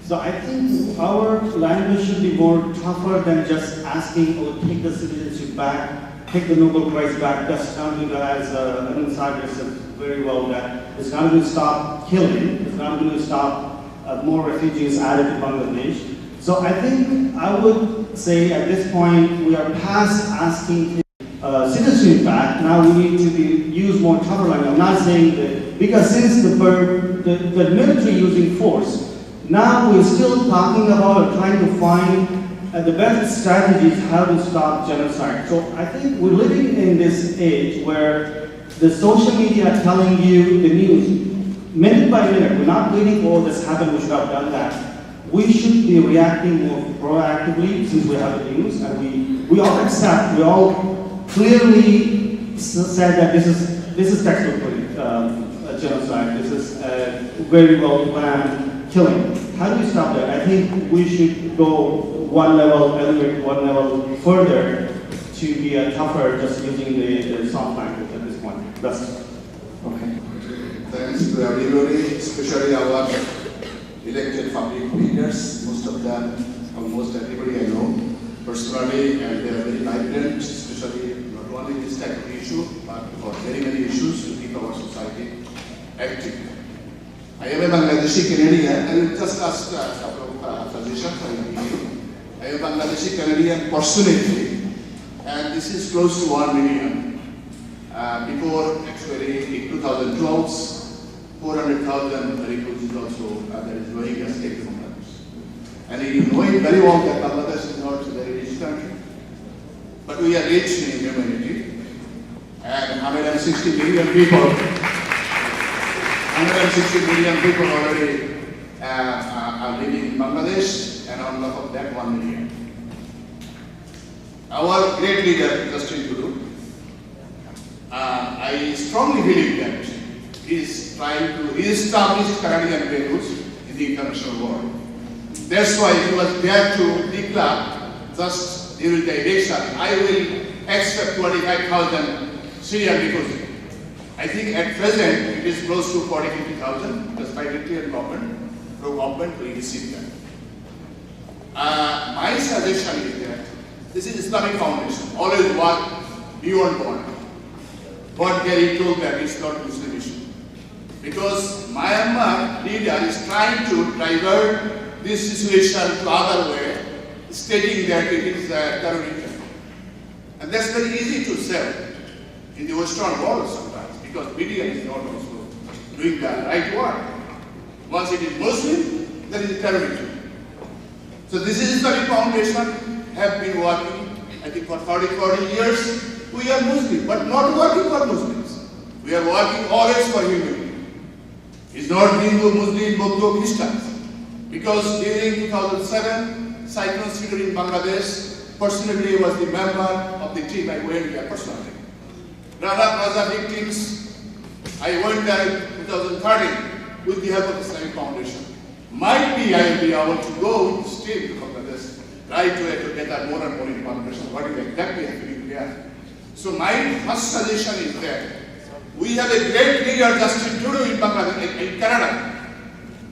so I think our language should be more tougher than just asking, take the citizenship back, take the Nobel Prize back, just down to as Aung San Suu very well that it's not going to stop killing, it's not going to stop more refugees added to Bangladesh. So I think I would say at this point we are past asking citizenship back. Now we need to use more tougher language. I'm not saying that, because since the military using force, now we're still talking about trying to find the best strategies how to stop genocide. So I think we're living in this age where the social media are telling you the news minute by minute. We're not waiting for this happen, we should have done that. We should be reacting more proactively since we have the news, and we all accept, we all clearly said that this is textbook genocide. This is a very well planned killing. How do we stop that? I think we should go one level, elevate one level further to be tougher, just using the soft language at this point. That's okay. Thanks to everybody, especially our elected public leaders. Most of them, almost everybody I know personally, and they are very vibrant, especially not only this type of issue, but for very many issues to keep our society active. I am a Bangladeshi Canadian, and just ask a couple of suggestions I will give you. I am a Bangladeshi Canadian personally, and this is close to 1 million. Before, actually, in 2012, 400,000 refugees also that is Rohingya state from Bangladesh. And you know it very well that Bangladesh is not a very rich country, but we are rich in humanity, and 160 million people. 160 million people already are living in Bangladesh, and on top of that 1 million. Our great leader, Justin Trudeau, I strongly believe that he is trying to re-establish Canadian values in the international world. That's why he was there to declare just during the election, I will accept 25,000 Syrian refugees. I think at present it is close to 40,000-50,000 because by the government will receive them. My suggestion is that this is Islamic Foundation, always work beyond border. But Gary told that it's not Muslim issue. Because Myanmar leader is trying to divert this situation to other way, stating that it is terrorism. And that's very easy to say in the Western world sometimes, because media is not also doing the right work. Once it is Muslim, then it is terrorism. So this is Islamic Foundation, have been working, I think for 40 years. We are Muslim, but not working for Muslims. We are working always for humanity. It's not Hindu, Muslim, Buddha, Christians. Because during 2007, Cyclone Sabir in Bangladesh, personally was the member of the team. I went there personally. Rana Plaza victims, I went there in 2013 with the help of the Islamic Foundation. Might be I will be able to go with this team to Bangladesh, right to get more and more information. What is exactly happening there? So my first suggestion is that we have a great leader, Justin Trudeau, in Bangladesh, in Canada,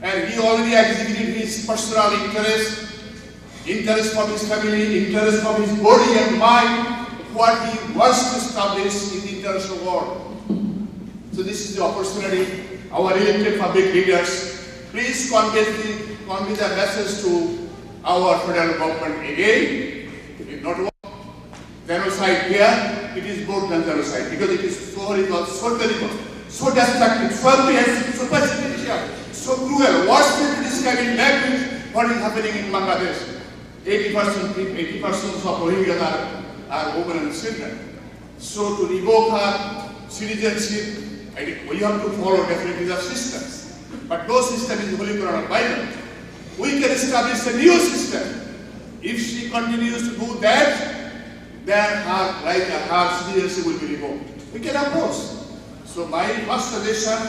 and he already exhibited his personal interest from his family, interest from his body and mind, what he wants to establish in the international world. So this is the opportunity. Our elected public leaders, please convey the message to our federal government again. If not genocide here, it is more than genocide because it is so horrible, so terrible, so destructive, so aggressive, so prejudicial, so cruel. Worse than describing language what is happening in Bangladesh. 80% of Rohingyas are women and children. So to revoke her citizenship, we have to follow definitely the systems. But no system is Holy Quran or Bible. We can establish a new system. If she continues to do that, then her citizenship will be revoked. We can approach. So my first suggestion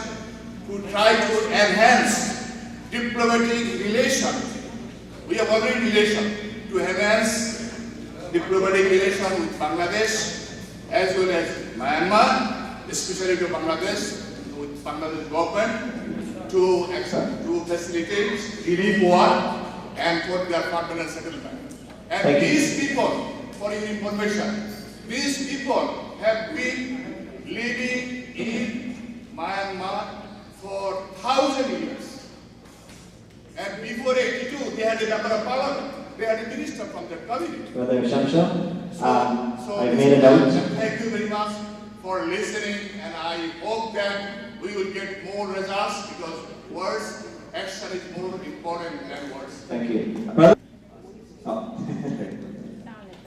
to try to enhance diplomatic relations. We have already relation to enhance diplomatic relations with Bangladesh as well as Myanmar, especially to Bangladesh, with Bangladesh government to facilitate relief work and for their permanent settlement. And these people, for your information, these people have been living in Myanmar the member of parliament. They are the minister from that community. Brother Shamsha, So I've made a note. thank you very much for listening, and I hope that we will get more results because words, action is more important than words. Thank you. Brother? Oh.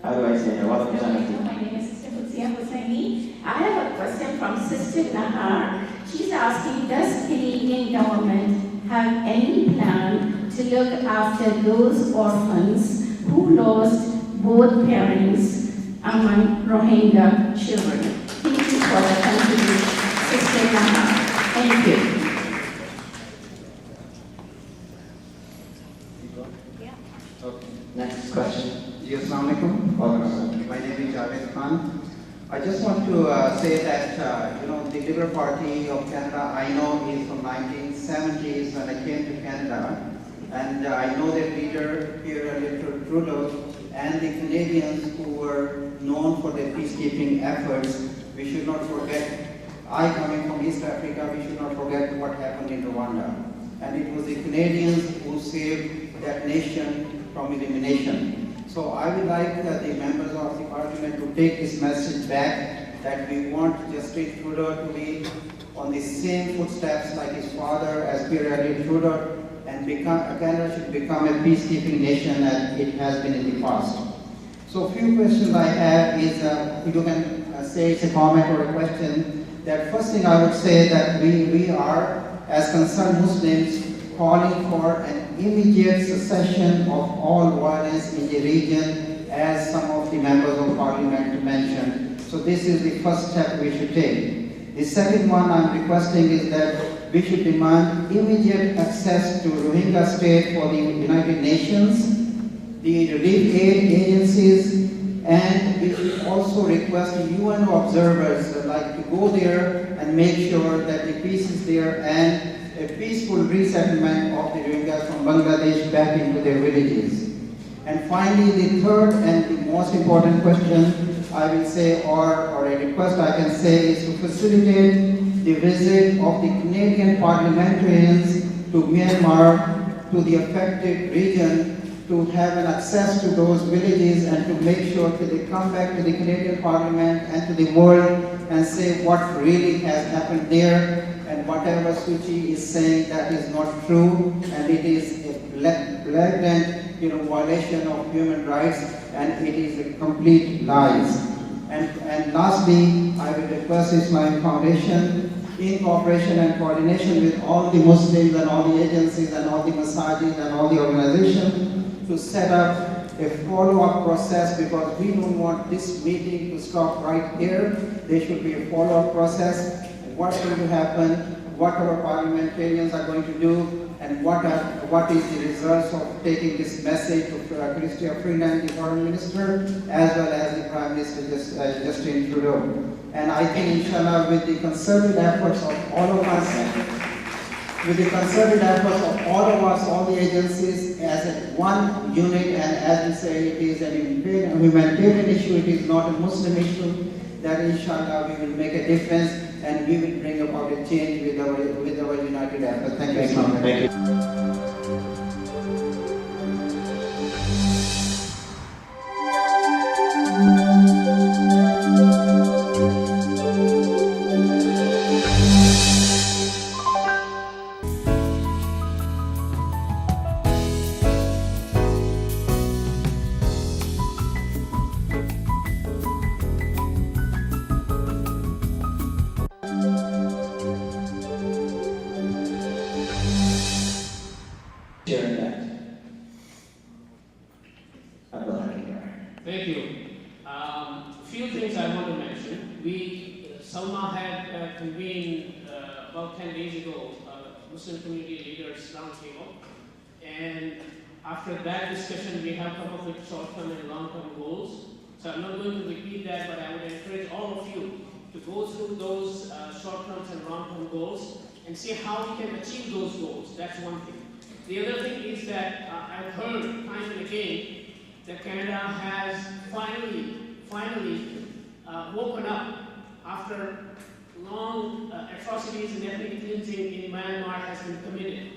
How do I say it? Welcome, Janaki. My name is Sister Hussein Hussaini. I have a question from Sister Nahar. She's asking, does Canadian government have any plan to look after those orphans who lost both parents among Rohingya children? Thank you for the contribution, Sister Nahar. Thank you. Next question. Yes, Assalamualaikum. My name is Javed Khan. I just want to say that, the Liberal Party of Canada, I know is from 1970s when I came to Canada. And I know their leader, Pierre Trudeau, and the Canadians who were known for their peacekeeping efforts. We should not forget, I coming from East Africa, we should not forget what happened in Rwanda. And it was the Canadians who saved that nation from elimination. So I would like the members of the parliament to take this message back that we want Justin Trudeau to be on the same footsteps like his father as Pierre Trudeau, and Canada should become a peacekeeping nation as it has been in the past. So a few questions I have is, if you can say it's a comment or a question, that first thing I would say that we are, as concerned Muslims, calling for an immediate cessation of all violence in the region, as some of the members of parliament mentioned. So this is the first step we should take. The second one I'm requesting is that we should demand immediate access to Rohingya state for the United Nations, the relief aid agencies, and we should also request UN observers to go there and make sure that the peace is there and a peaceful resettlement of the Rohingyas from Bangladesh back into their villages. And finally, the third and the most important question I will say, or a request I can say, is to facilitate the visit of the Canadian parliamentarians to Myanmar, to the affected region, to have an access to those villages and to make sure that they come back to the Canadian Parliament and to the world and say what really has happened there, and whatever Suchi is saying, that is not true, and it is a blatant violation of human rights, and it is a complete lies. And lastly, I will request Islamic Foundation, in cooperation and coordination with all the Muslims and all the agencies and all the masajid and all the organizations, to set up a follow-up process, because we don't want this meeting to stop right here. There should be a follow-up process. What's going to happen, what our parliamentarians are going to do, and what is the results of taking this message to Chrystia Freeland, the foreign minister, as well as the Prime Minister Justin Trudeau. And I think, inshallah, with the concerted efforts of all of us, all the agencies, as one unit, and as we say, it is a humanitarian issue, it is not a Muslim issue, that inshallah we will make a difference and we will bring about a change with our united efforts. Thank you so much. Thank you. Thank you. A few things I want to mention. Salma had convened about 10 days ago Muslim community leaders roundtable, and after that discussion we have come up with short-term and long-term goals. So I'm not going to repeat that, but I would encourage all of you to go through those short-term and long-term goals and see how we can achieve those goals. That's one thing. The other thing is that I've heard time and again that Canada has finally woken up after long atrocities and ethnic cleansing in Myanmar has been committed.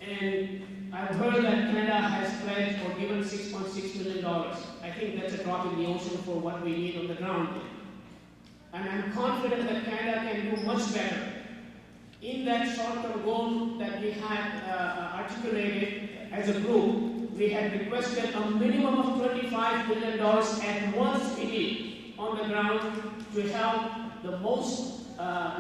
And I've heard that Canada has pledged or given $6.6 million. I think that's a drop in the ocean for what we need on the ground. And I'm confident that Canada can do much better. In that short-term goal that we had articulated as a group, we had requested a minimum of $25 billion at once we need on the ground to help the most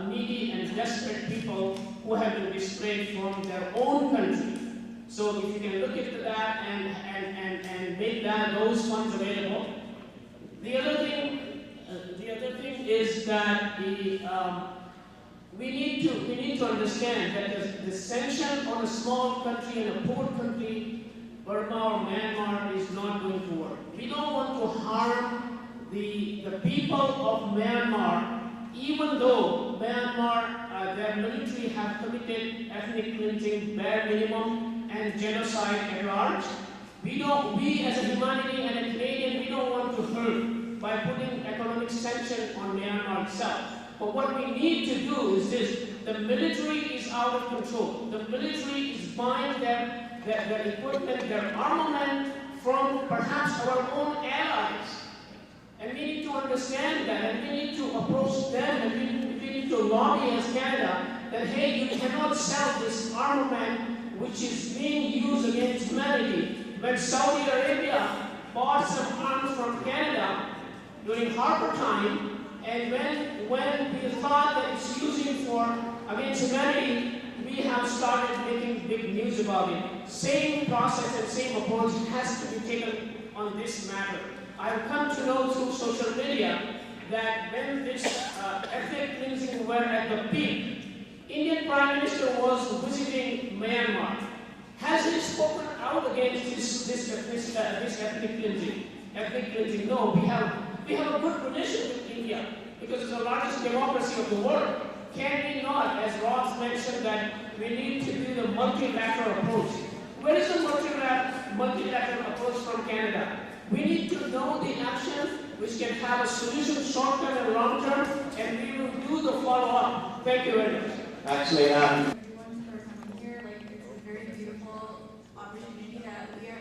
needy and desperate people who have been displaced from their own country. So if you can look into that and make those funds available. The other thing is that we need to understand that the sanction on a small country and a poor country, Burma or Myanmar, is not going to work. We don't want to harm the people of Myanmar, even though Myanmar, their military have committed ethnic cleansing, bare minimum, and genocide at large. We as a humanity and a Canadian, we don't want to hurt by putting economic sanction on Myanmar itself. But what we need to do is this: the military is out of control. The military is buying their equipment, their armament from perhaps our own allies. And we need to understand that, and we need to approach them, and we need to lobby as Canada that, hey, you cannot sell this armament which is being used against humanity. When Saudi Arabia bought some arms from Canada during Harper time, and when we thought that it's using against humanity, we have started making big news about it. Same process and same approach has to be taken on this matter. I've come to know through social media that when this ethnic cleansing were at the peak, Indian Prime Minister was visiting Myanmar. Has he spoken out against this ethnic cleansing? Ethnic cleansing? No, we have a good relationship with India because it's the largest democracy of the world. Can we not, as Ross mentioned, that we need to do the multilateral approach? Where is the multilateral approach from Canada? We need to know the actions which can have a solution short-term and long-term, and we will do the follow-up. Thank you very much. Actually, everyone's first time here. It's a very beautiful opportunity that we are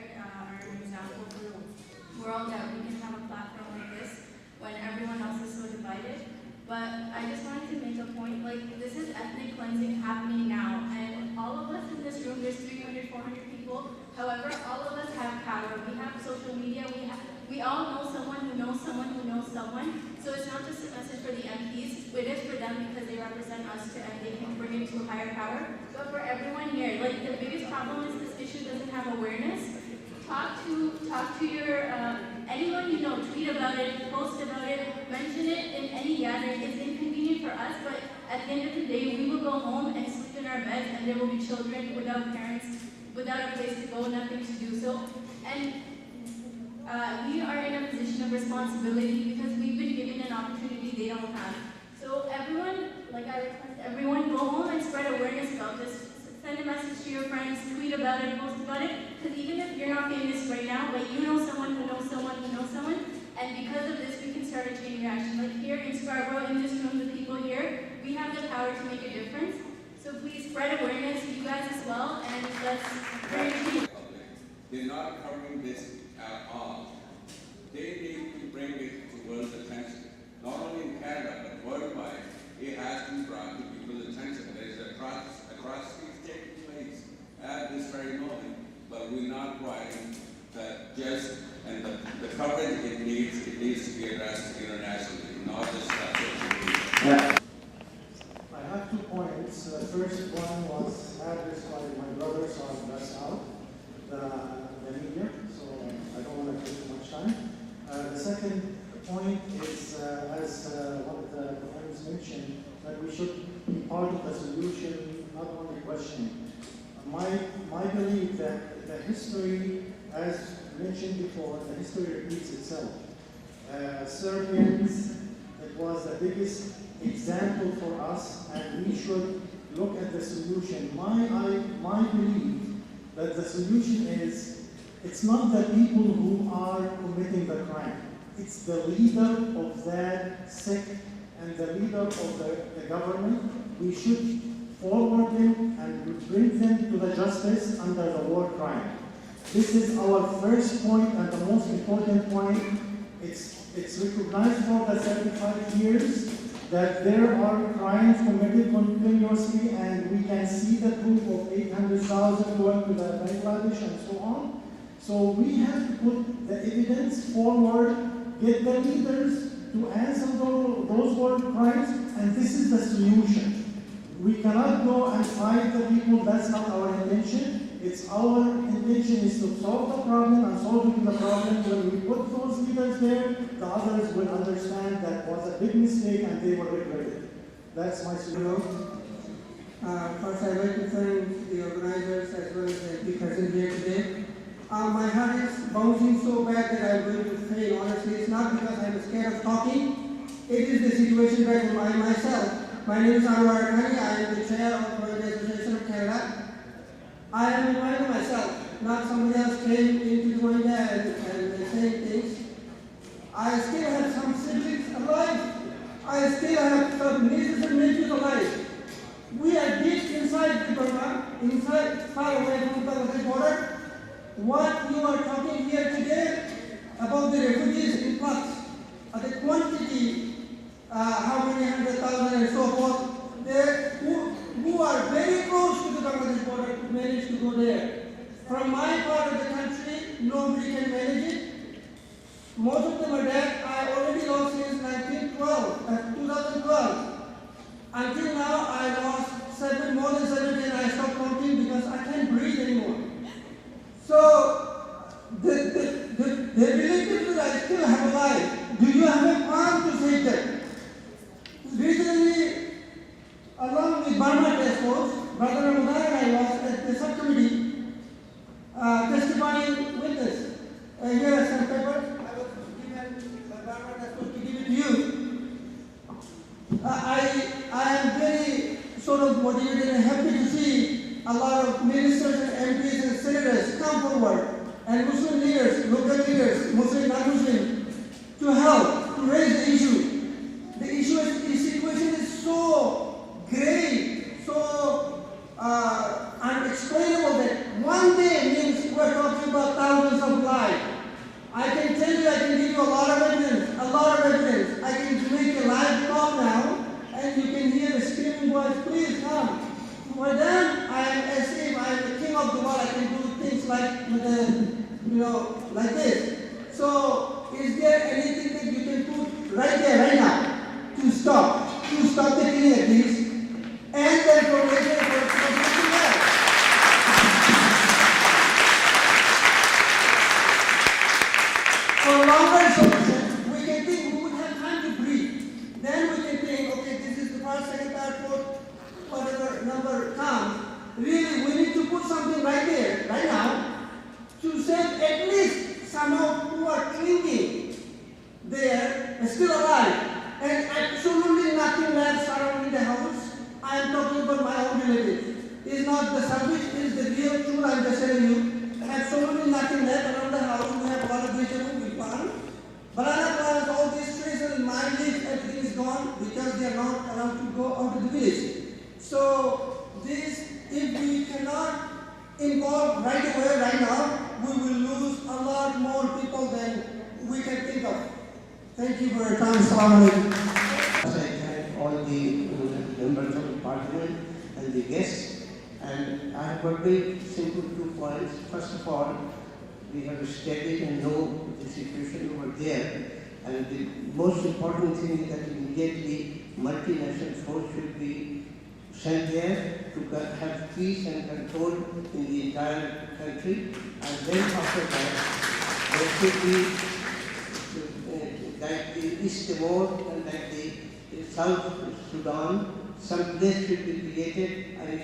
an example for the world that we can have a platform like this when everyone else is so divided. But I just wanted to make a point, this is ethnic cleansing happening now, and all of us in this room, there's 300, 400 people. However, all of us have power. We have social media. We all know someone who knows someone who knows someone. So it's not just a message for the MPs. It is for them because they represent us and they can bring it to a higher power. But for everyone here, the biggest problem is this issue doesn't have awareness. Talk to your anyone you know. Tweet about it, post about it, mention it in any gathering. It's inconvenient for us, but at the end of the day, we will go home and sleep in our beds, and there will be children without parents, without a place to go, nothing to do so. And we are in a position of responsibility because we've been given an opportunity they don't have. So everyone, I request everyone, go home and spread awareness about this. Send a message to your friends, tweet about it, post about it, because even if you're not famous right now, but you know someone who knows someone who knows someone, and because of this, we can start a chain reaction. Here in Scarborough, in this room, the people here, we have the power to make a difference. So please spread awareness, you guys as well, and let's very key. They're not covering this at all. They need to bring it to world's attention. Not only in Canada, but worldwide, it has to be brought to people's attention. There is atrocities taking place at this very moment, but we're not providing that and the coverage it needs to be addressed internationally, not just social media. I have 2 points. First one was addressed by my brothers on the South, the media, so I don't want to take too much time. The second point is, as one of the friends mentioned, that we should be part of the solution, not only questioning. My belief that the history, as mentioned before, the history repeats itself. Serbians, it was the biggest example for us, and we should look at the solution. My belief that the solution is, it's not the people who are committing the crime. It's the leader of that sect and the leader of the government. We should forward them and bring them to the justice under the war crime. This is our first point and the most important point. It's recognized for the 75 years that there are crimes committed continuously, and we can see the proof of 800,000 going to the Bangladesh and so on. So we have to put the evidence forward, get the leaders to answer those war crimes, and this is the solution. We cannot go and fight the people. That's not our intention. It's our intention is to solve the problem, and solving the problem, when we put those leaders there, the others will understand that was a big mistake and they will regret it. That's my solution. First, I'd like to thank the organizers as well as the present here today. My heart is bouncing so bad that I'm going to fail. Honestly, it's not because I'm scared of talking. It is the situation that I myself. My name is Anwar Khani. I am the chair of the Association of Canada. I am inviting myself, not somebody else came into join there and saying things. I still have some siblings alive. I still have some nieces and nephews alive. We are deep inside the Burma, inside, far away from the border. What you are talking here today about the refugees in flux, the quantity, how many 100,000 and so forth, who are very close to the Bangladesh border to manage to go there. From my part of the country, nobody can manage it. Most of them are dead. I already lost since 2012. Until now, I lost more than 7, and I stopped counting because I can't breathe anymore. So, the relatives that I still have alive, do you have a plan to save them? Recently, along with Burma Task Force, Brother Ramadan and I was at the subcommittee testifying witness. Here are some papers. I was given by Burma Task Force to give it to you. I am very sort of motivated and happy to see a lot of ministers and MPs and senators come forward, and Muslim leaders, local leaders, Muslim, non-Muslim, to help, to raise the issue. The situation is so grave, so unexplainable that one day means we're talking about thousands of lives. I can tell you, I can give you a lot of evidence, I can make a live talk now, and you can hear the screaming voice, please come. For them, I am as if I am the king of the world. I can do things like, like this. So, is there anything that you can put right there, right now, to stop the killing at least, and then for something else? For a longer solution, we can think we would have time to breathe. Then we can think, okay, this is the first, second, third, fourth, whatever number comes. Really, we need to put something right there, right now, to save at least somehow who are clinging there and still alive. And absolutely nothing left surrounding the house. I am talking about my own relatives. It's not the Sabir, it's the real truth I'm just telling you. Absolutely nothing left around the house. We have a lot of vegetable, we farm. Banana plants, all these trees and my leaves, everything is gone because they are not allowed to go out of the village. So this, if we cannot involve right away, right now, we will lose a lot more people than we can think of. Thank you for your time. Assalamu alaikum. I thank all the members of the parliament and the guests. And I have got very simple 2 points. First of all, we have to study and know the situation over there. And the most important thing is that immediately multinational force should be sent there to have peace and control in the entire country. And then after that, there should be like the East Timor and like the South Sudan, some place should be created, and if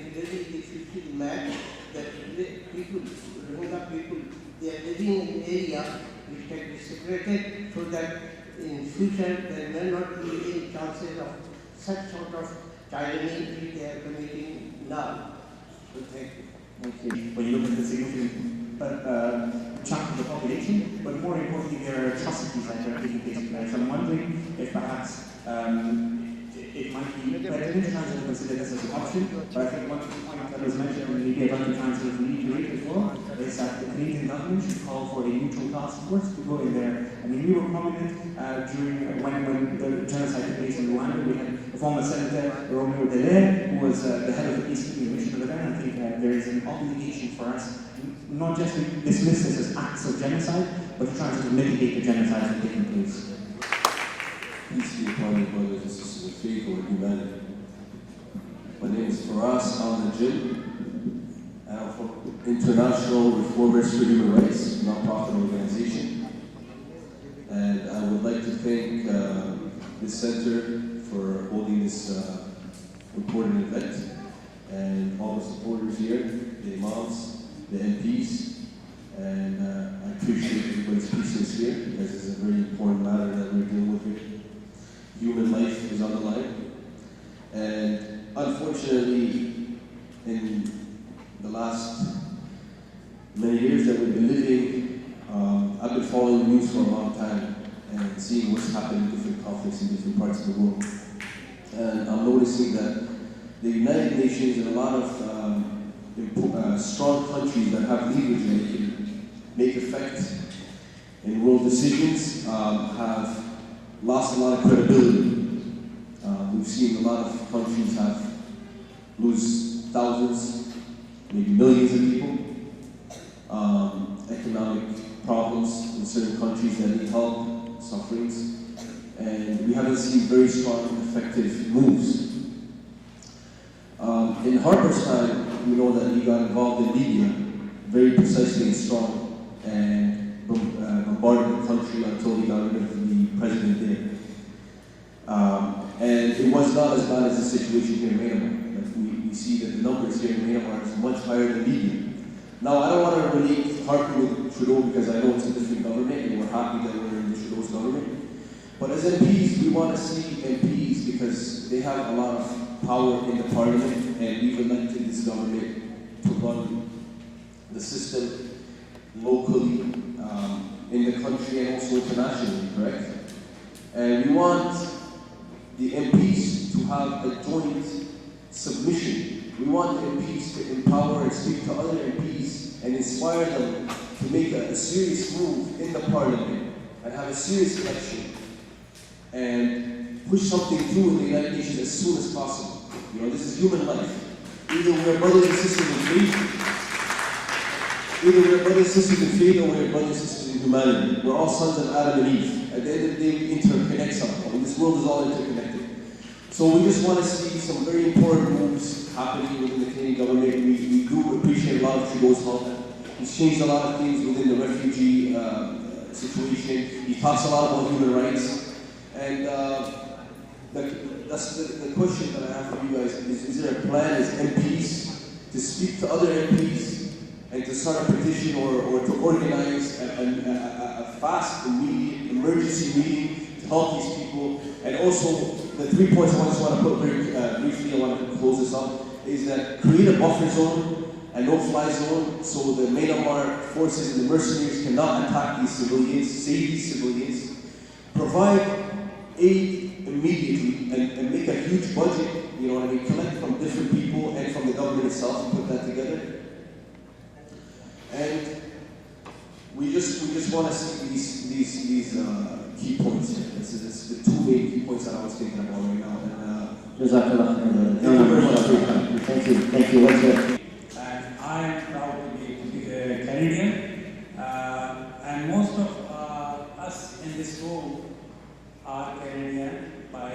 you see the map, that people, Rohingya people, they are living in an area which can be separated so that in future there may not be any chances of such sort of tyranny which they are committing now. So thank you. Thank you. When you look at the significant chunk of the population, but more importantly, there are atrocities that are taking place in there. So I'm wondering if perhaps it might be, but I didn't try to consider this as an option. But I think one point that was mentioned in the media about the council of reiterate as well is that the Canadian government should call for a neutral task force to go in there. I mean, we were prominent during when the genocide took place in Rwanda. We had the former Senator Romeo Dallaire, who was the head of the peacekeeping mission over there. And I think there is an obligation for us not just to dismiss this as acts of genocide, but to try to mitigate the genocide from taking place. Peace be upon you, brothers and sisters in faith or humanity. My name is Faraz Al-Najib, and I'm from International Reformers for Human Rights, a non-profit organization. And I would like to thank this center for holding this important event, and all the supporters here, the imams, the MPs, and I appreciate everybody's patience here, because it's a very important matter that we're dealing with here. Human life is on the line, and unfortunately, in the last many years that we've been living, I've been following the news for a long time and seeing what's happening in different conflicts in different parts of the world. And I'm noticing that the United Nations and a lot of strong countries that have leverage and they can make effect in world decisions have lost a lot of credibility. We've seen a lot of countries lose thousands, maybe millions of people. Economic problems in certain countries that need help, sufferings, and we haven't seen very strong, effective moves. In Harper's time, we know that he got involved in Libya very precisely and strong, and bombarded the country until he got rid of the president there. And it was not as bad as the situation here in Myanmar. We see that the numbers here in Myanmar is much higher than Libya. Now, I don't want to relate Harper with Trudeau because I know it's a different government and we're happy that we're in Trudeau's government. But as MPs, we want to see MPs because they have a lot of power in the parliament, and we've elected this government to run the system locally in the country and also internationally, correct? And we want the MPs to have a joint submission. We want the MPs to empower and speak to other MPs and inspire them to make a serious move in the parliament and have a serious election and push something through in the United Nations as soon as possible. You know, this is human life. Either we're brothers and sisters in faith, or we're brothers and sisters in humanity. We're all sons of Adam and Eve. At the end of the day, we interconnect somehow. This world is all interconnected. So we just want to see some very important moves happening within the Canadian government. We do appreciate a lot of Trudeau's help. He's changed a lot of things within the refugee situation. He talks a lot about human rights. And that's the question that I have for you guys. Is there a plan as MPs to speak to other MPs and to start a petition or to organize a fast, immediate emergency meeting to help these people? And also, the 3 points I just want to put very briefly, I want to close this up, is that create a buffer zone, a no-fly zone, so the Myanmar forces and the mercenaries cannot attack these civilians, save these civilians, provide aid immediately, and make a huge budget, you know what I mean, collect from different people and from the government itself and put that together. And we just want to see these key points here. This is the two main key points that I was thinking about right now. And thank you. What's that? And I am proud to be Canadian, and most of us in this room are Canadian by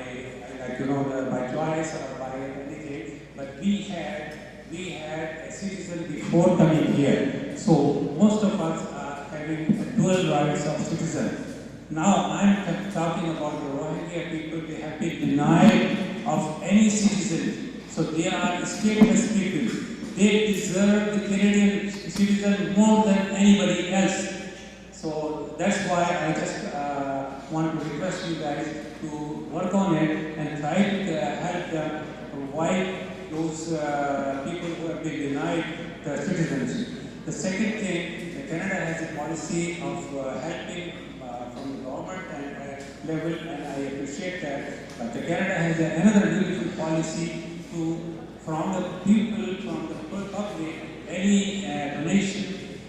choice or by anything. But we had a citizen before coming here, so most of us are having dual rights of citizen. Now I'm talking about the Rohingya people. They have been denied of any citizen, so they are stateless people. They deserve the Canadian citizen more than anybody else. So that's why I just want to request you guys to work on it and try to help them provide those people who have been denied the citizenship. The second thing, Canada has a policy of helping from the government and level, and I appreciate that. But Canada has another beautiful policy from the people, from the public, any donation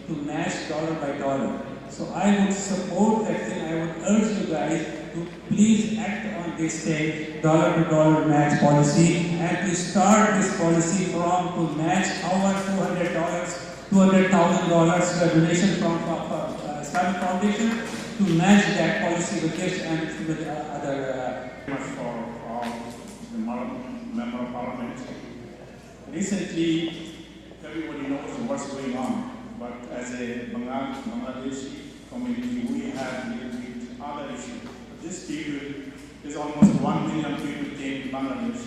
to match dollar by dollar. So I would support that thing. I would urge you guys to please act on this thing, dollar to dollar match policy, and to start this policy to match our $200,000 donation from Islamic Foundation, to match that policy with this and with other. Much for the member of parliament. Recently, everybody knows what's going on, but as a Bangladeshi community, we have dealt with other issues. This period is almost 1 million people came to Bangladesh.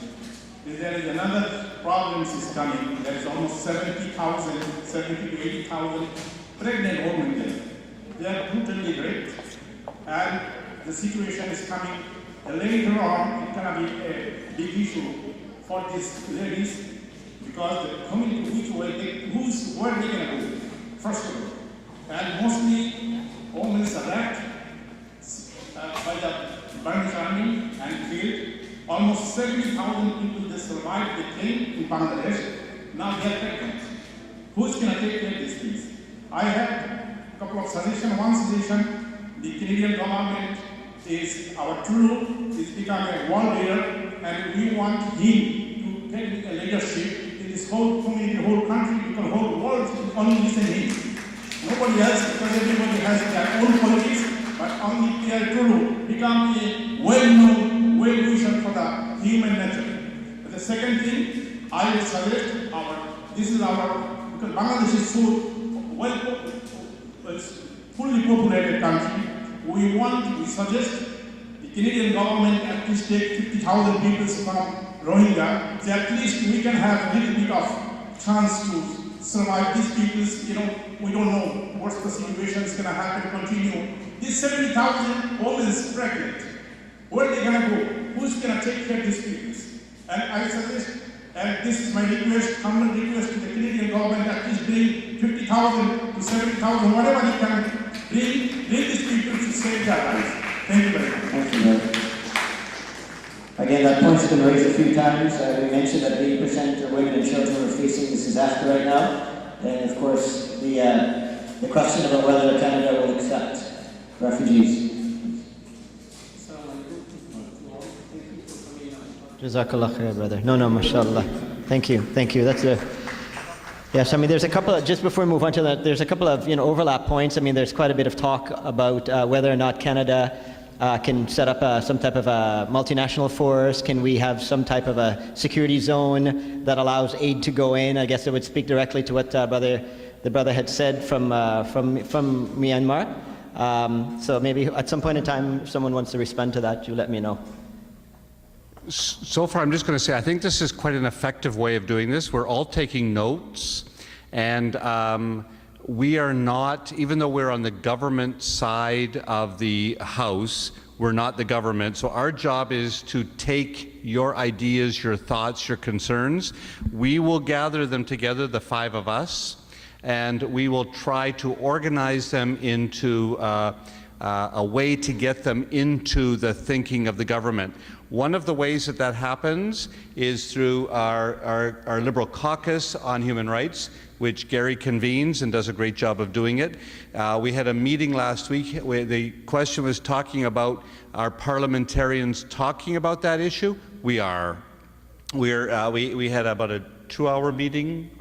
There is another problem is coming. There is almost 70 to 80,000 pregnant women there. They are brutally raped, and the situation is coming. Later on, it's going to be a big issue for these ladies because the community, what are they going to do? First of all, and mostly women are raped by the Burmese army and killed. Almost 70,000 people they survived. They came in Bangladesh. Now they are pregnant. Who's going to take care of these things? I have a couple of suggestions. One suggestion: the Canadian government is our true, is becoming a world leader, and we want him to take a leadership in this whole community, whole country, because whole world only listen to him. Nobody else, because everybody has their own politics, but only Pierre Trudeau become a well-known, well-wisher for the human nature. But the second thing, I will suggest because Bangladesh is so fully populated country, we suggest the Canadian government at least take 50,000 people from Rohingya, so at least we can have a little bit of chance to survive these people. We don't know what's the situation is going to happen, continue. These 70,000 women is pregnant. Where are they going to go? Who's going to take care of these people? And I suggest, and this is my request, humble request to the Canadian government, at least bring 50,000 to 70,000, whatever they can bring these people to save their lives. Thank you very much. Thank you, Mayor. Again, that point's been raised a few times. We mentioned that 80% of women and children are facing this disaster right now. And of course, the question about whether Canada will accept refugees. Jazakallah khair, brother. No, mashallah. Thank you. That's yes, I mean, there's a couple of, just before we move on to that, there's a couple of, overlap points. I mean, there's quite a bit of talk about whether or not Canada can set up some type of a multinational force. Can we have some type of a security zone that allows aid to go in? I guess it would speak directly to what the brother had said from Myanmar. So maybe at some point in time, if someone wants to respond to that, you let me know. So far, I'm just going to say, I think this is quite an effective way of doing this. We're all taking notes, and we are not, even though we're on the government side of the House, we're not the government. So our job is to take your ideas, your thoughts, your concerns. We will gather them together, the five of us, and we will try to organize them into a way to get them into the thinking of the government. One of the ways that happens is through our Liberal Caucus on Human Rights, which Gary convenes and does a great job of doing it. We had a meeting last week where the question was talking about our parliamentarians talking about that issue. We had about a 2-hour meeting.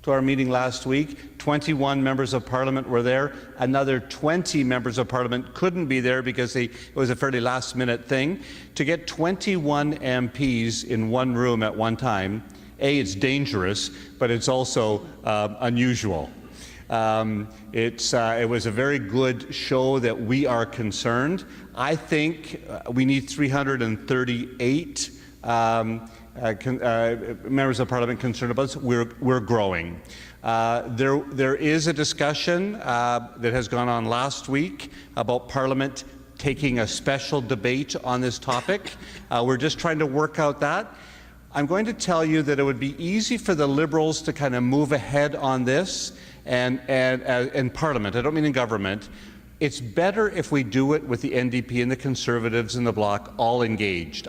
2-hour meeting last week. 21 members of parliament were there. Another 20 members of parliament couldn't be there because it was a fairly last-minute thing. To get 21 MPs in one room at one time, it's dangerous, but it's also unusual. It was a very good show that we are concerned. I think we need 338 members of parliament concerned about this. We're growing. There is a discussion that has gone on last week about Parliament taking a special debate on this topic. We're just trying to work out that. I'm going to tell you that it would be easy for the Liberals to kind of move ahead on this and Parliament, I don't mean in government, It's better if we do it with the NDP and the Conservatives and the Bloc all engaged.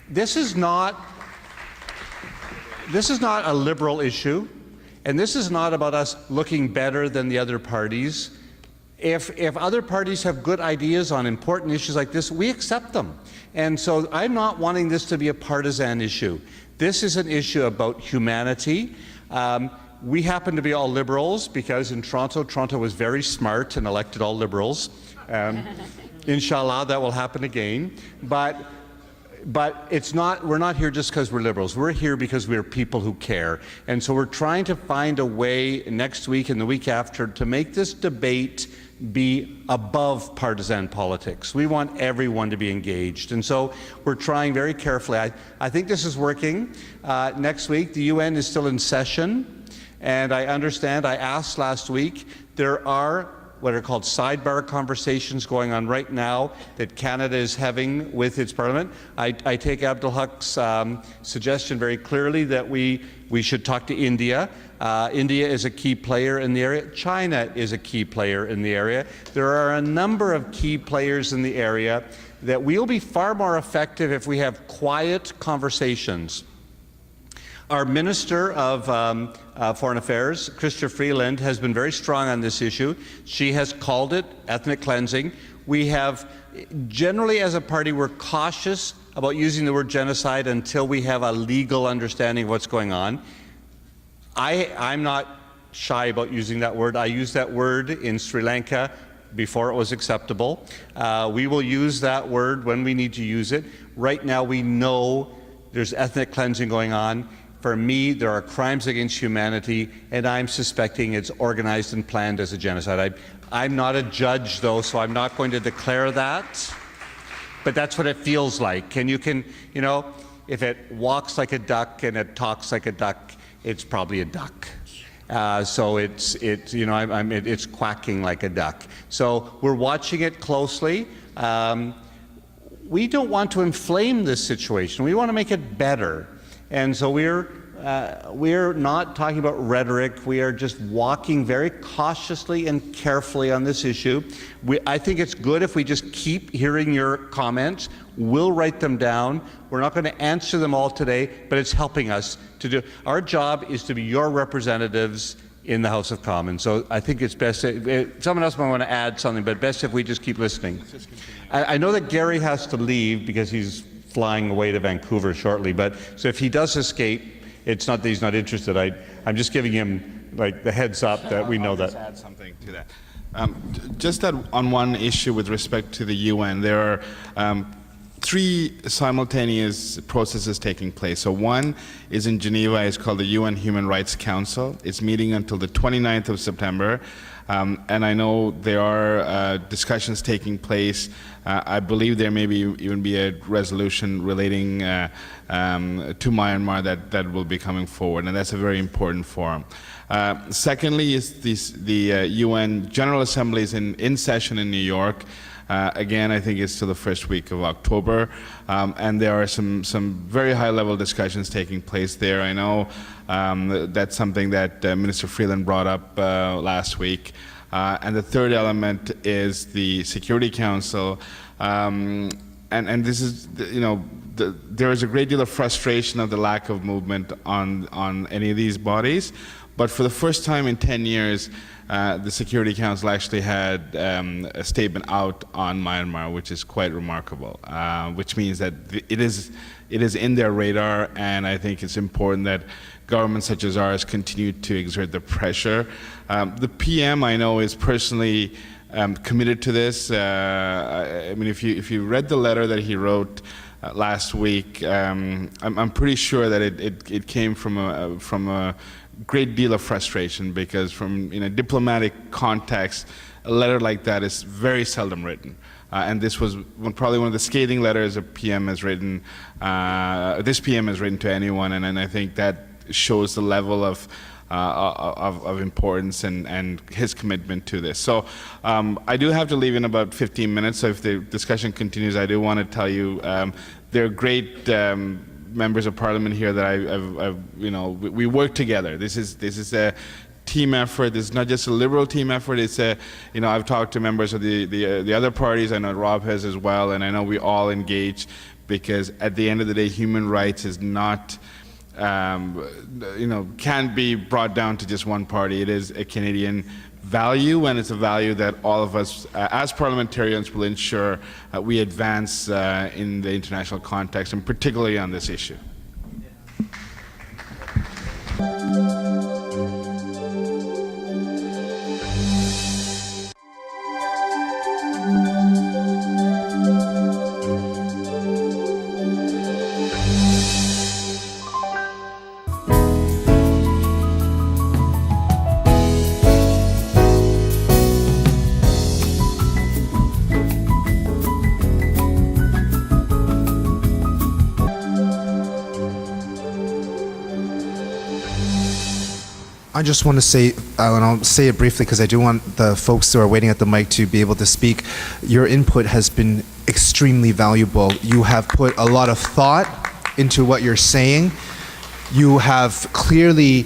This is not a Liberal issue, and this is not about us looking better than the other parties. If other parties have good ideas on important issues like this, we accept them. And so I'm not wanting this to be a partisan issue. This is an issue about humanity. We happen to be all Liberals because in Toronto was very smart and elected all Liberals. Inshallah, that will happen again. But we're not here just because we're Liberals. We're here because we're people who care. And so we're trying to find a way next week and the week after to make this debate be above partisan politics. We want everyone to be engaged. And so we're trying very carefully. I think this is working. Next week, the UN is still in session. And I understand, I asked last week, there are what are called sidebar conversations going on right now that Canada is having with its parliament. I take Abdul Haq's suggestion very clearly that we should talk to India. India is a key player in the area. China is a key player in the area. There are a number of key players in the area that we'll be far more effective if we have quiet conversations. Our Minister of Foreign Affairs, Chrystia Freeland, has been very strong on this issue. She has called it ethnic cleansing. We have, generally as a party, we're cautious about using the word genocide until we have a legal understanding of what's going on. I'm not shy about using that word. I used that word in Sri Lanka before it was acceptable. We will use that word when we need to use it. Right now we know there's ethnic cleansing going on. For me, there are crimes against humanity, and I'm suspecting it's organized and planned as a genocide. I'm not a judge, though, so I'm not going to declare that, but that's what it feels like. And you can, if it walks like a duck and it talks like a duck, it's probably a duck. So it's quacking like a duck. So we're watching it closely. We don't want to inflame this situation. We want to make it better. And so we're not talking about rhetoric. We are just walking very cautiously and carefully on this issue. I think it's good if we just keep hearing your comments. We'll write them down. We're not going to answer them all today, but it's helping us to do. Our job is to be your representatives in the House of Commons. So I think it's best, someone else might want to add something, but best if we just keep listening. I know that Gary has to leave because he's flying away to Vancouver shortly, but so if he does escape, it's not that he's not interested. I'm just giving him like the heads up that we know that. I'll just add something to that. Just that on one issue with respect to the UN, there are 3 simultaneous processes taking place. So one is in Geneva. It's called the UN Human Rights Council. It's meeting until the 29th of September. And I know there are discussions taking place. I believe there may even be a resolution relating to Myanmar that will be coming forward, and that's a very important forum. Secondly is the UN General Assembly is in session in New York. Again, I think it's till the first week of October, and there are some very high-level discussions taking place there. I know that's something that Minister Freeland brought up last week. And the third element is the Security Council, and this is, there is a great deal of frustration of the lack of movement on any of these bodies, but for the first time in 10 years, the Security Council actually had a statement out on Myanmar, which is quite remarkable, which means that it is in their radar, and I think it's important that governments such as ours continue to exert the pressure. The PM, I know, is personally committed to this. I mean, if you read the letter that he wrote last week, I'm pretty sure that it came from a great deal of frustration, because in a diplomatic context, a letter like that is very seldom written. And this was probably one of the scathing letters a PM has written, this PM has written to anyone, and I think that shows the level of importance and his commitment to this. So I do have to leave in about 15 minutes, so if the discussion continues, I do want to tell you there are great members of Parliament here that we work together. This is a team effort. It's not just a liberal team effort. It's a, I've talked to members of the other parties. I know Rob has as well, and I know we all engage, because at the end of the day, human rights is not, can't be brought down to just one party. It is a Canadian value, and it's a value that all of us as parliamentarians will ensure we advance in the international context, and particularly on this issue. I just want to say, and I'll say it briefly because I do want the folks who are waiting at the mic to be able to speak. Your input has been extremely valuable. You have put a lot of thought into what you're saying. You have clearly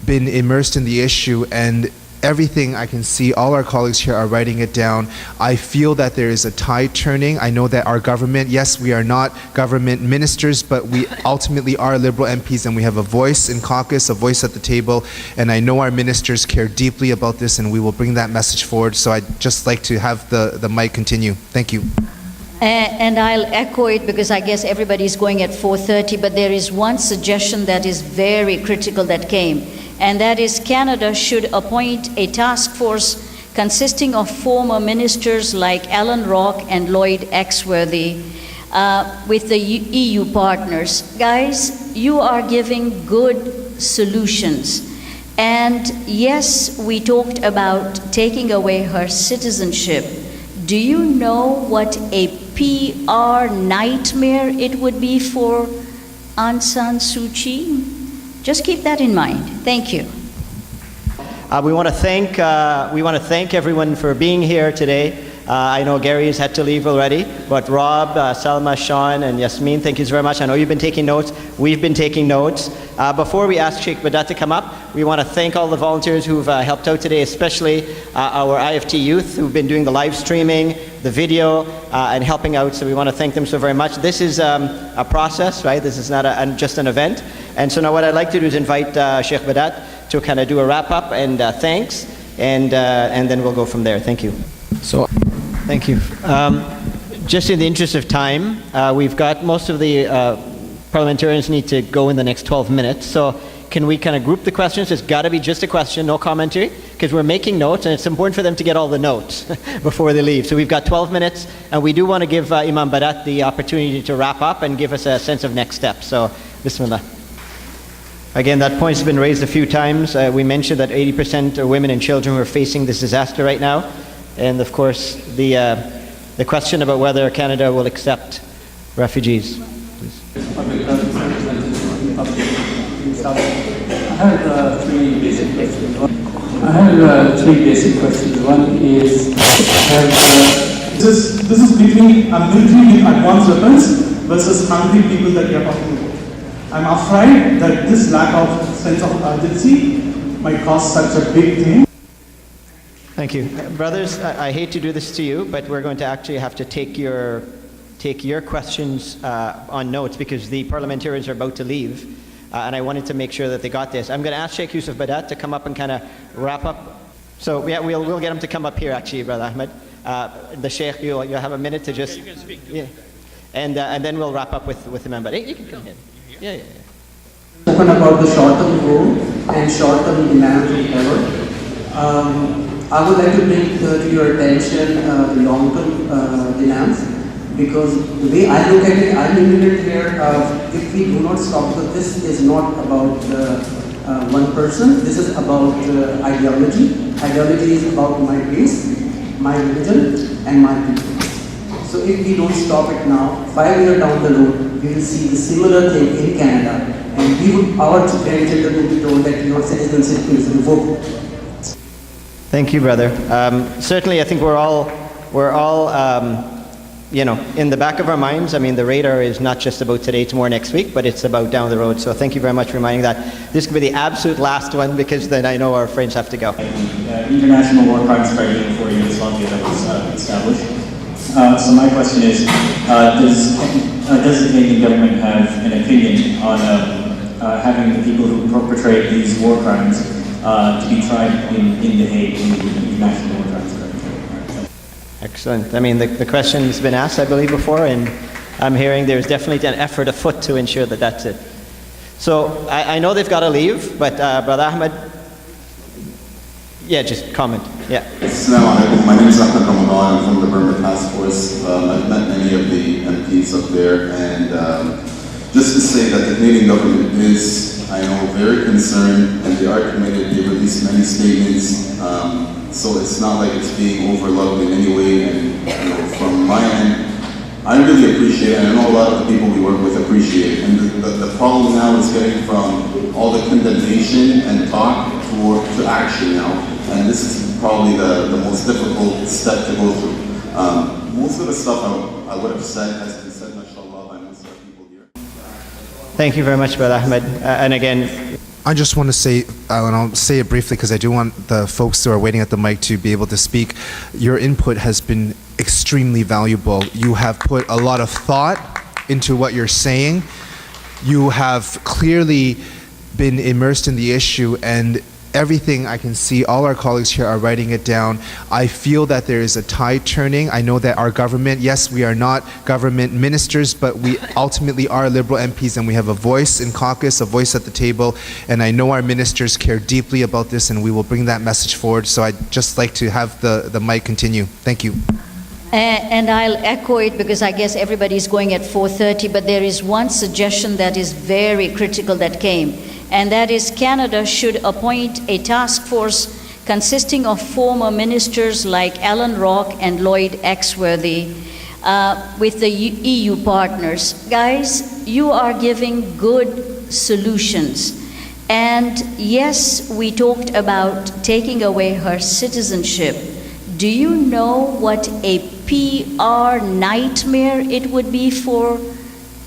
been immersed in the issue, and everything I can see, all our colleagues here are writing it down. I feel that there is a tide turning. I know that our government, yes, we are not government ministers, but we ultimately are Liberal MPs, and we have a voice in caucus, a voice at the table, and I know our ministers care deeply about this, and we will bring that message forward. So I'd just like to have the mic continue. Thank you. And I'll echo it, because I guess everybody's going at 4:30, but there is one suggestion that is very critical that came, and that is Canada should appoint a task force consisting of former ministers like Alan Rock and Lloyd Exworthy with the EU partners. Guys, you are giving good solutions. And yes, we talked about taking away her citizenship. Do you know what a PR nightmare it would be for Aung San Suu Kyi? Just keep that in mind. Thank you. We want to thank everyone for being here today. I know Gary's had to leave already, but Rob, Salma, Sean, and Yasmin, thank you very much. I know you've been taking notes. We've been taking notes. Before we ask Sheikh Badat to come up, we want to thank all the volunteers who've helped out today, especially our IFT youth who've been doing the live streaming, the video, and helping out. So we want to thank them so very much. This is a process, right? This is not just an event. And so now what I'd like to do is invite Sheikh Badat to kind of do a wrap-up and thanks, and then we'll go from there. Thank you. So, thank you. Just in the interest of time, we've got most of the parliamentarians need to go in the next 12 minutes. So can we kind of group the questions? It's got to be just a question, no commentary, because we're making notes, and it's important for them to get all the notes before they leave. So we've got 12 minutes, and we do want to give Imam Badat the opportunity to wrap up and give us a sense of next steps. So, Bismillah. Again, that point's been raised a few times. We mentioned that 80% are women and children who are facing this disaster right now. And of course, the question about whether Canada will accept refugees. I have three basic questions. One is, this is between a military with advanced weapons versus hungry people that we are talking about. I'm afraid that this lack of sense of urgency might cause such a big thing. Thank you. Brothers, I hate to do this to you, but we're going to actually have to take your questions on notes, because the parliamentarians are about to leave, and I wanted to make sure that they got this. I'm going to ask Sheikh Yusuf Badat to come up and kind of wrap up. So yeah, we'll get him to come up here actually, Brother Ahmed. The Sheikh, you'll have a minute to just... Yeah, you can speak. Yeah. And then we'll wrap up with the member. You can come in. Yeah. Spoken about the short-term goal and short-term demands of terror. I would like to bring to your attention the long-term demands, because the way I look at it, I'm immigrant here. If we do not stop, so this is not about one person. This is about ideology. Ideology is about my race, my religion, and my people. So if we don't stop it now, 5 years down the road, we will see the similar thing in Canada, and our grandchildren will be told that your citizenship is revoked. Thank you, brother. Certainly, I think we're all in the back of our minds, I mean, the radar is not just about today, tomorrow, next week, but it's about down the road. So thank you very much for reminding that. This could be the absolute last one, because then I know our friends have to go. International War Crimes Tribunal for Yugoslavia that was established. So my question is, does the Canadian government have an opinion on having the people who perpetrate these war crimes to be tried in The Hague, in the International War Crimes Tribunal? Excellent. I mean, the question's been asked, I believe, before, and I'm hearing there's definitely an effort afoot to ensure that that's it. So I know they've got to leave, but Brother Ahmed, yeah, just comment. Yeah. Assalamu alaikum. My name is Ahmed Ramadan. I'm from the Burma Task Force. I've met many of the MPs up there, and just to say that the Canadian government is, I know, very concerned, and they are committed. They released many statements, so it's not like it's being overlooked in any way. And from my end, I really appreciate it, and I know a lot of the people we work with appreciate it. And the problem now is getting from all the condemnation and talk to action now, and this is probably the most difficult step to go through. Most of the stuff I would have said has been said, mashallah, by most of the people here. Thank you very much, Brother Ahmed. And again, I just want to say, and I'll say it briefly because I do want the folks who are waiting at the mic to be able to speak. Your input has been extremely valuable. You have put a lot of thought into what you're saying. You have clearly been immersed in the issue, and everything I can see, all our colleagues here are writing it down. I feel that there is a tide turning. I know that our government, yes, we are not government ministers, but we ultimately are Liberal MPs, and we have a voice in caucus, a voice at the table, and I know our ministers care deeply about this, and we will bring that message forward. So I'd just like to have the mic continue. Thank you. And I'll echo it because I guess everybody's going at 4:30, but there is one suggestion that is very critical that came, and that is Canada should appoint a task force consisting of former ministers like Alan Rock and Lloyd Exworthy with the EU partners. Guys, you are giving good solutions. And yes, we talked about taking away her citizenship. Do you know what a PR nightmare it would be for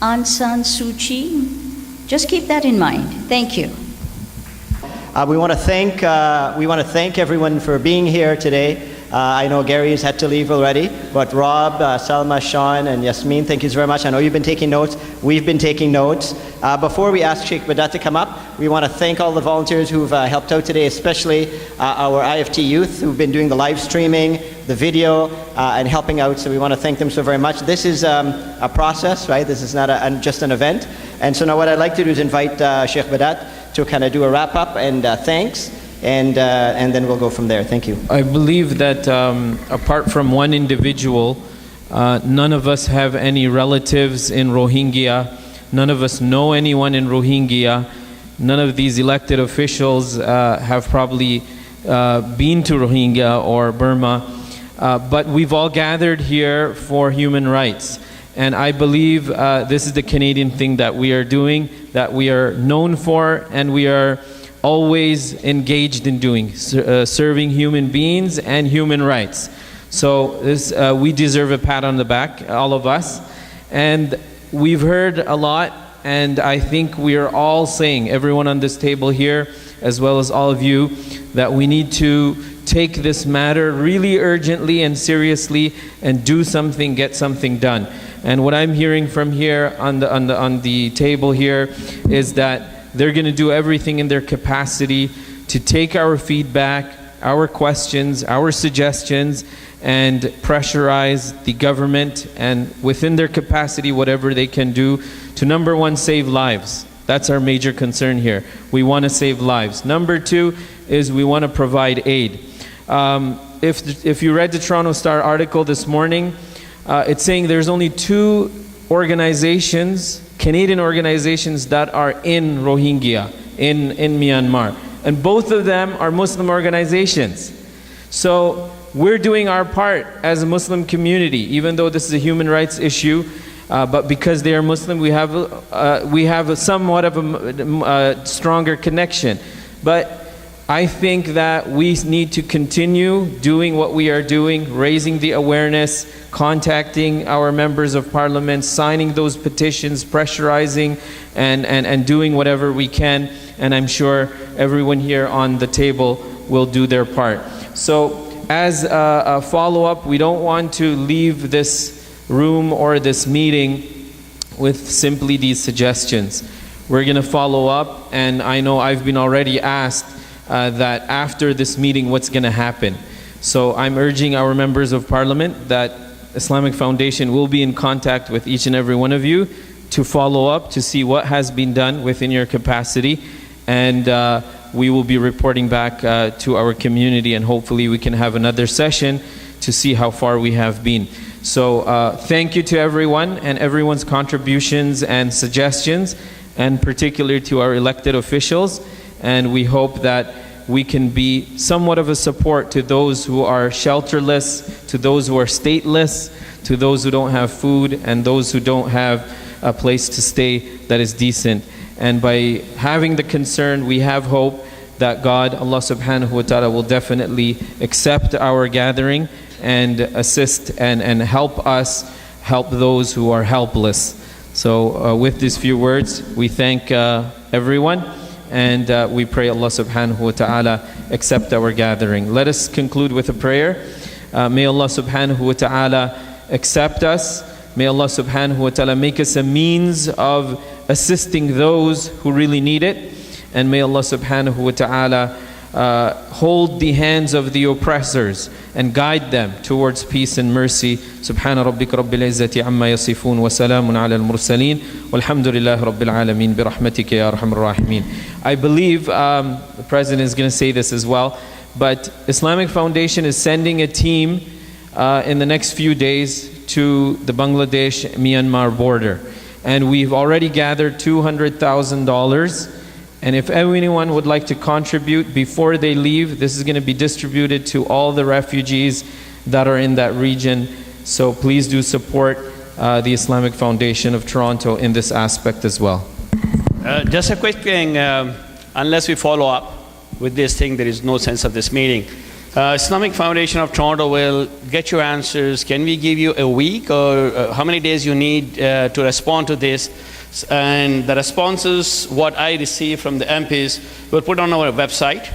Aung San Suu Kyi? Just keep that in mind. Thank you. We want to thank everyone for being here today. I know Gary's had to leave already, but Rob, Salma, Sean, and Yasmin, thank you very much. I know you've been taking notes. We've been taking notes. Before we ask Sheikh Badat to come up, we want to thank all the volunteers who've helped out today, especially our IFT youth who've been doing the live streaming, the video, and helping out. So we want to thank them so very much. This is a process, right? This is not just an event. And so now what I'd like to do is invite Sheikh Badat to kind of do a wrap up and thanks. And then we'll go from there. Thank you. I believe that apart from one individual, none of us have any relatives in Rohingya. None of us know anyone in Rohingya. None of these elected officials have probably been to Rohingya or Burma. But we've all gathered here for human rights. And I believe this is the Canadian thing that we are doing, that we are known for, and we are always engaged in doing, serving human beings and human rights. So this, we deserve a pat on the back, all of us. And we've heard a lot, and I think we are all saying, everyone on this table here, as well as all of you, that we need to take this matter really urgently and seriously and do something, get something done. And what I'm hearing from here on the table here is that they're going to do everything in their capacity to take our feedback, our questions, our suggestions, and pressurize the government, and within their capacity, whatever they can do to, number one, save lives. That's our major concern here. We want to save lives. Number two is we want to provide aid. If you read the Toronto Star article this morning, it's saying there's only 2 organizations, Canadian organizations, that are in Rohingya, in Myanmar. And both of them are Muslim organizations. So we're doing our part as a Muslim community, even though this is a human rights issue, but because they are Muslim, we have somewhat of a stronger connection. But I think that we need to continue doing what we are doing, raising the awareness, contacting our members of parliament, signing those petitions, pressurizing, and doing whatever we can. And I'm sure everyone here on the table will do their part. So as a follow-up, we don't want to leave this room or this meeting with simply these suggestions. We're going to follow up, and I know I've been already asked that after this meeting, what's going to happen. So I'm urging our members of parliament that Islamic Foundation will be in contact with each and every one of you to follow up, to see what has been done within your capacity, and we will be reporting back to our community, and hopefully we can have another session to see how far we have been. So thank you to everyone and everyone's contributions and suggestions, and particularly to our elected officials. And we hope that we can be somewhat of a support to those who are shelterless, to those who are stateless, to those who don't have food, and those who don't have a place to stay that is decent. And by having the concern, we have hope that God, Allah subhanahu wa ta'ala, will definitely accept our gathering and assist and help us help those who are helpless. So with these few words, we thank everyone. And we pray Allah subhanahu wa ta'ala accept our gathering. Let us conclude with a prayer. May Allah subhanahu wa ta'ala accept us. May Allah subhanahu wa ta'ala make us a means of assisting those who really need it. And may Allah subhanahu wa ta'ala hold the hands of the oppressors and guide them towards peace and mercy. Subhana rabbika rabbil izzati amma yasifun wa salamun ala al-mursaleen walhamdulillahi rabbil alameen bi rahmatika ya arhamar rahimin. I believe the President is going to say this as well, but Islamic Foundation is sending a team in the next few days to the Bangladesh-Myanmar border. And we've already gathered $200,000. And if anyone would like to contribute before they leave, this is going to be distributed to all the refugees that are in that region. So please do support the Islamic Foundation of Toronto in this aspect as well. Just a quick thing, unless we follow up with this thing, there is no sense of this meeting. Islamic Foundation of Toronto will get your answers. Can we give you a week, or how many days you need to respond to this? And the responses, what I receive from the MPs, we'll put on our website,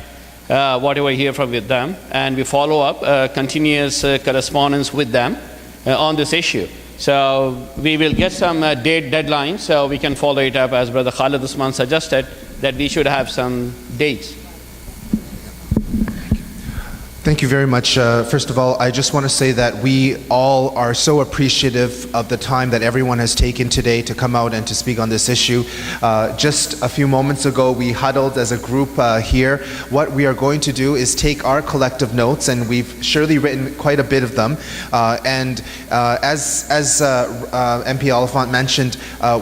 whatever I hear from them, and we follow up continuous correspondence with them on this issue. So we will get some date deadline, so we can follow it up, as Brother Khalid Usman suggested, that we should have some dates. Thank you very much. First of all, I just want to say that we all are so appreciative of the time that everyone has taken today to come out and to speak on this issue. Just a few moments ago, we huddled as a group here. What we are going to do is take our collective notes, and we've surely written quite a bit of them. As MP Oliphant mentioned,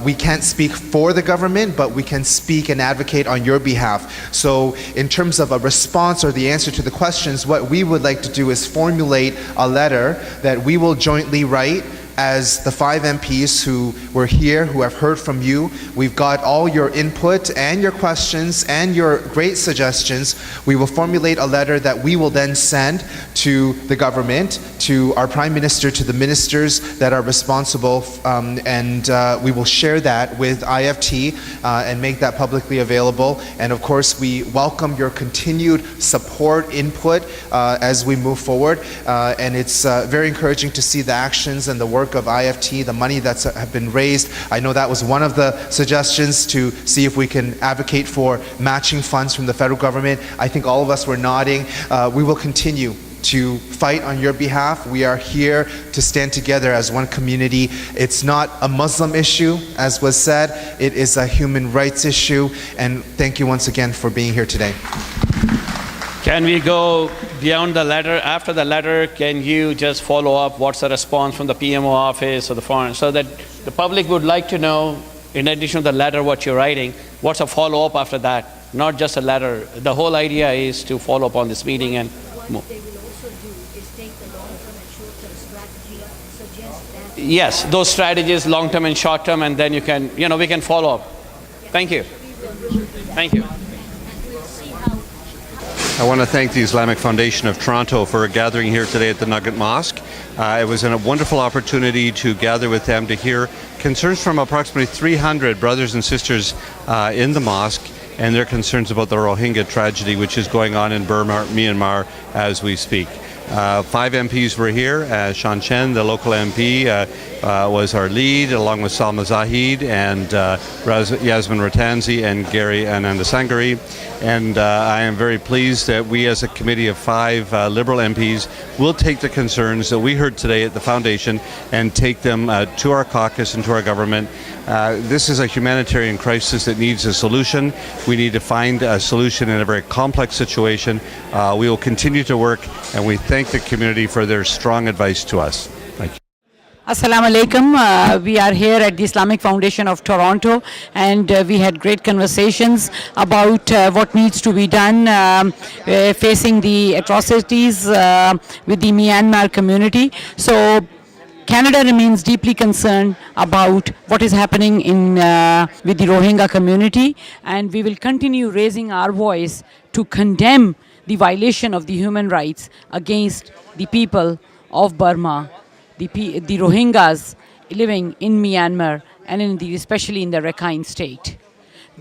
we can't speak for the government, but we can speak and advocate on your behalf. So in terms of a response or the answer to the questions, what we would like to do is formulate a letter that we will jointly write as the 5 MPs who were here, who have heard from you. We've got all your input and your questions and your great suggestions. We will formulate a letter that we will then send to the government, to our Prime Minister, to the ministers that are responsible, and we will share that with IFT and make that publicly available. And of course, we welcome your continued support, input as we move forward. And it's very encouraging to see the actions and the work of IFT, the money that's have been raised. I know that was one of the suggestions, to see if we can advocate for matching funds from the federal government. I think all of us were nodding. We will continue to fight on your behalf. We are here to stand together as one community. It's not a Muslim issue, as was said. It is a human rights issue. And thank you once again for being here today. Can we go beyond the letter? After the letter, can you just follow up what's the response from the PMO office or the foreign, so that the public would like to know, in addition to the letter what you're writing, what's a follow-up after that? Not just a letter. The whole idea is to follow up on this meeting and move. What they will also do is take the long-term and short-term strategy, suggest that. Yes, those strategies, long-term and short-term, and then you can, we can follow up. Thank you. Thank you. I want to thank the Islamic Foundation of Toronto for gathering here today at the Nugget Mosque. It was a wonderful opportunity to gather with them to hear concerns from approximately 300 brothers and sisters in the mosque and their concerns about the Rohingya tragedy which is going on in Burma, Myanmar as we speak. 5 MPs were here. Shan Chen, the local MP, was our lead, along with Salma Zahid and Yasmin Ratanzi and Gary Anandasangari. And I am very pleased that we, as a committee of 5 Liberal MPs, will take the concerns that we heard today at the Foundation and take them to our caucus and to our government. This is a humanitarian crisis that needs a solution. We need to find a solution in a very complex situation. We will continue to work, and we thank the community for their strong advice to us. Thank you. Assalamu alaikum. We are here at the Islamic Foundation of Toronto, and we had great conversations about what needs to be done facing the atrocities with the Myanmar community. So Canada remains deeply concerned about what is happening in with the Rohingya community, and we will continue raising our voice to condemn the violation of the human rights against the people of Burma, the Rohingyas living in Myanmar and especially in the Rakhine state.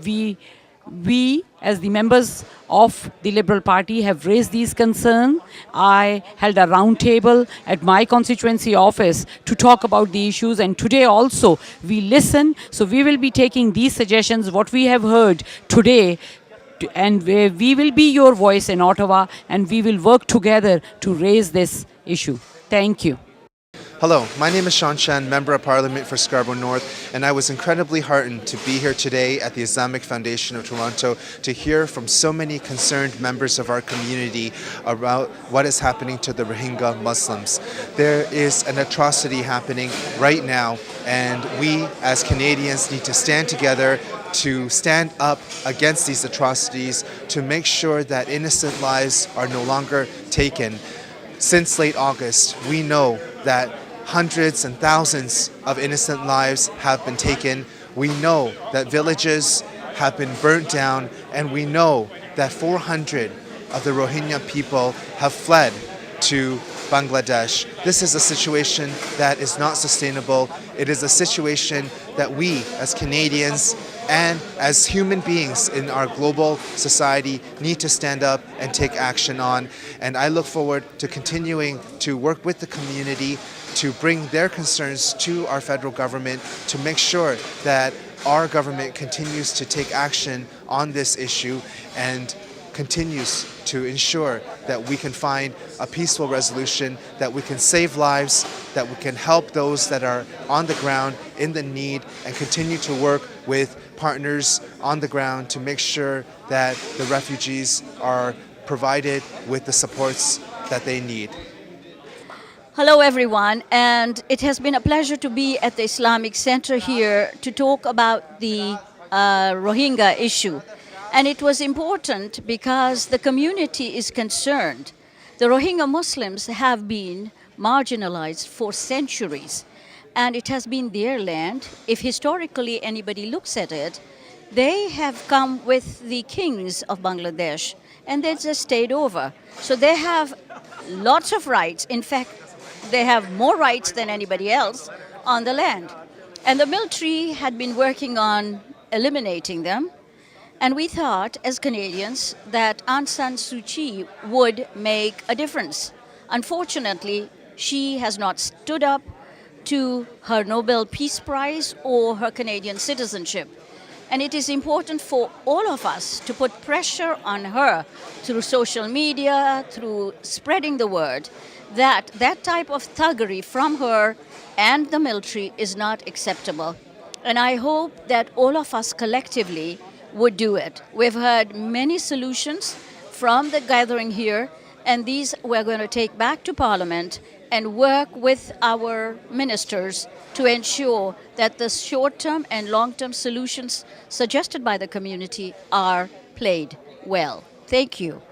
We, as the members of the Liberal Party, have raised these concerns. I held a round table at my constituency office to talk about the issues, and today also we listen. So we will be taking these suggestions, what we have heard today, and we will be your voice in Ottawa, and we will work together to raise this issue. Thank you. Hello, my name is Shan Chen, Member of Parliament for Scarborough North, and I was incredibly heartened to be here today at the Islamic Foundation of Toronto to hear from so many concerned members of our community about what is happening to the Rohingya Muslims. There is an atrocity happening right now, and we as Canadians need to stand together to stand up against these atrocities, to make sure that innocent lives are no longer taken. Since late August, we know that hundreds and thousands of innocent lives have been taken. We know that villages have been burnt down, and we know that 400 of the Rohingya people have fled to Bangladesh. This is a situation that is not sustainable. It is a situation that we as Canadians and as human beings in our global society need to stand up and take action on. And I look forward to continuing to work with the community to bring their concerns to our federal government to make sure that our government continues to take action on this issue and continues to ensure that we can find a peaceful resolution, that we can save lives, that we can help those that are on the ground in the need, and continue to work with partners on the ground to make sure that the refugees are provided with the supports that they need. Hello, everyone, and it has been a pleasure to be at the Islamic Center here to talk about the Rohingya issue. And it was important because the community is concerned. The Rohingya Muslims have been marginalized for centuries, and it has been their land. If historically anybody looks at it, they have come with the kings of Bangladesh, and they just stayed over. So they have lots of rights. In fact, they have more rights than anybody else on the land. And the military had been working on eliminating them. And we thought, as Canadians, that Aung San Suu Kyi would make a difference. Unfortunately, she has not stood up to her Nobel Peace Prize or her Canadian citizenship. And it is important for all of us to put pressure on her through social media, through spreading the word, that that type of thuggery from her and the military is not acceptable. And I hope that all of us collectively would do it. We've heard many solutions from the gathering here, and these we're going to take back to Parliament and work with our ministers to ensure that the short-term and long-term solutions suggested by the community are played well. Thank you.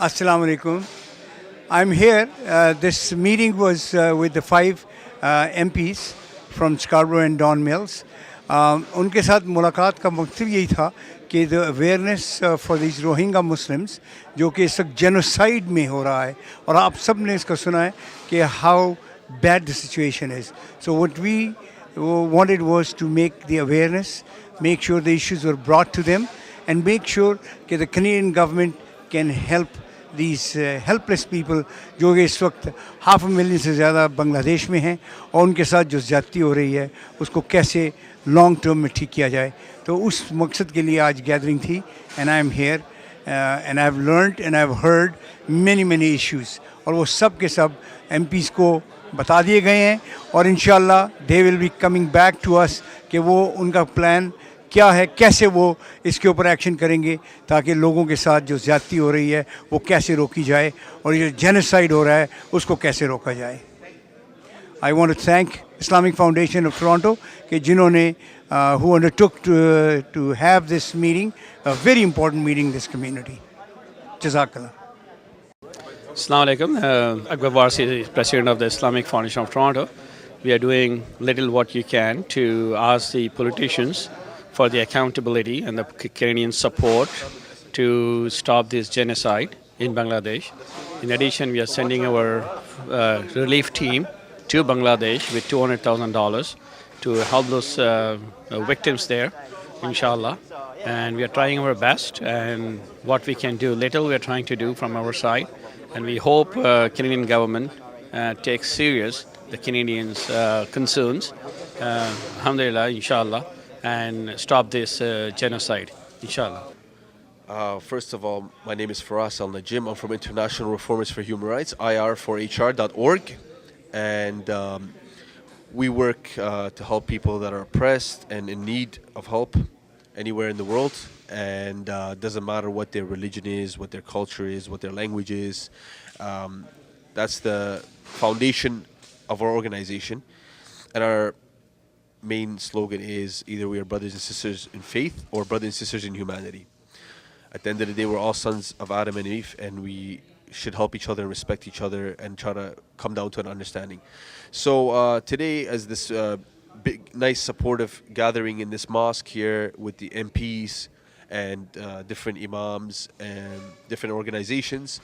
Assalamu alaikum. I'm here. This meeting was with the 5 MPs from Scarborough and Don Mills. उनके साथ मुलाकात का मकसद यही था कि the awareness for this Rohingya Muslims जो कि इस वक्त जेनोसाइड में हो रहा है, और आप सब ने इसका सुना है कि how bad the situation is. So what we wanted was to make the awareness, make sure the issues were brought to them, and make sure that the Canadian government can help these helpless people जो कि इस वक्त 500,000 से ज़्यादा बांग्लादेश में हैं, और उनके साथ जो ज़्यादती हो रही है उसको कैसे लॉन्ग टर्म में ठीक किया जाए. तो उस मकसद के लिए आज गैदरिंग थी, and I am here and I have learned and I have heard many issues, और वो सब के सब MPs को बता दिए गए हैं, और इंशाल्लाह they will be coming back to us कि वो उनका प्लान क्या है, कैसे वो इसके ऊपर एक्शन करेंगे ताकि लोगों के साथ जो ज़्यादती हो रही है वो कैसे रोकी जाए, और ये जेनोसाइड हो रहा है उसको कैसे रोका जाए. I want to thank Islamic Foundation of Toronto कि जिन्होंने who undertook to have this meeting, a very important meeting in this community. Jazakallah. Assalamu alaikum. Akbar Warsi, President of the Islamic Foundation of Toronto. We are doing little what you can to ask the politicians for the accountability and the Canadian support to stop this genocide in Bangladesh. In addition, we are sending our relief team to Bangladesh with $200,000 to help those victims there, inshallah. And we are trying our best, and what we can do, little we are trying to do from our side. And we hope Canadian government takes serious the Canadians' concerns, alhamdulillah, inshallah, and stop this genocide, inshallah. First of all, my name is Faraz Al-Najim. I'm from International Reformers for Human Rights, ir4hr.org. And we work to help people that are oppressed and in need of help anywhere in the world. And it doesn't matter what their religion is, what their culture is, what their language is. That's the foundation of our organization. And our main slogan is either we are brothers and sisters in faith or brothers and sisters in humanity. At the end of the day, we're all sons of Adam and Eve, and we should help each other and respect each other and try to come down to an understanding. So today, as this big, nice, supportive gathering in this mosque here with the MPs and different imams and different organizations,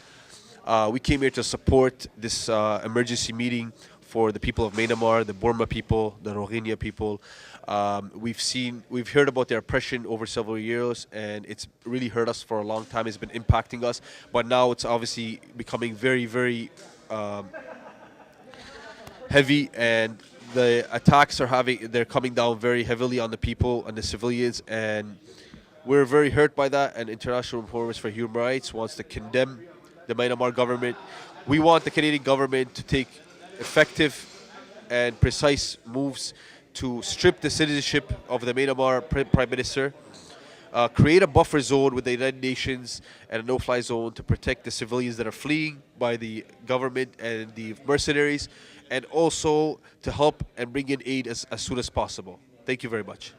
we came here to support this emergency meeting for the people of Myanmar, the Burma people, the Rohingya people. We've heard about their oppression over several years, and it's really hurt us for a long time. It's been impacting us, but now it's obviously becoming very, very heavy, and the attacks they're coming down very heavily on the people and the civilians, and we're very hurt by that. And International Reformers for Human Rights wants to condemn the Myanmar government. We want the Canadian government to take effective and precise moves to strip the citizenship of the Myanmar Prime Minister, create a buffer zone with the United Nations and a no-fly zone to protect the civilians that are fleeing by the government and the mercenaries, and also to help and bring in aid as soon as possible. Thank you very much.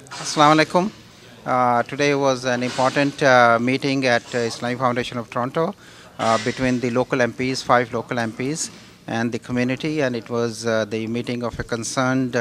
Assalamu alaikum. Today was an important meeting at Islamic Foundation of Toronto between the local MPs, 5 local MPs, and the community, and it was the meeting of a concerned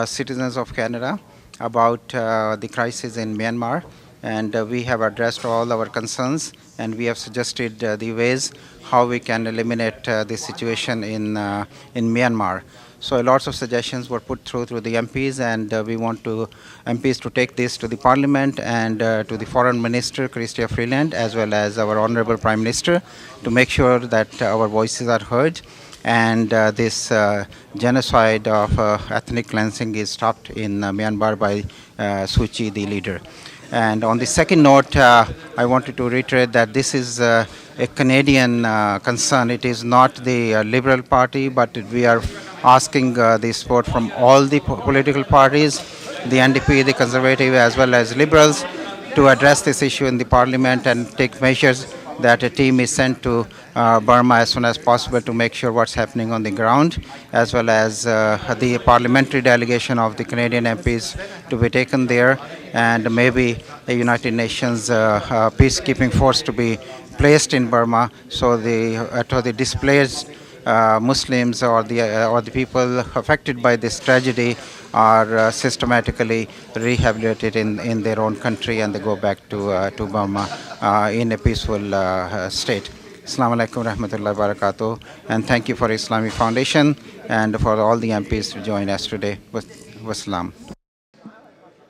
citizens of Canada about the crisis in Myanmar, and we have addressed all our concerns, and we have suggested the ways how we can eliminate this situation in Myanmar. So lots of suggestions were put through the MPs, and we want MPs to take this to the Parliament and to the Foreign Minister, Chrystia Freeland, as well as our Honorable Prime Minister, to make sure that our voices are heard and this genocide of ethnic cleansing is stopped in Myanmar by Suu Kyi, the leader. And on the second note, I wanted to reiterate that this is a Canadian concern. It is not the Liberal Party, but we are asking the support from all the political parties, the NDP, the Conservative, as well as Liberals, to address this issue in the Parliament and take measures that a team is sent to Burma as soon as possible to make sure what's happening on the ground, as well as the parliamentary delegation of the Canadian MPs to be taken there, and maybe a United Nations peacekeeping force to be placed in Burma, so the displaced Muslims or the people affected by this tragedy are systematically rehabilitated in their own country, and they go back to Burma in a peaceful state. Assalamu alaikum rahmatullahi wa barakatuh, and thank you for Islamic Foundation and for all the MPs to join us today. Wassalam.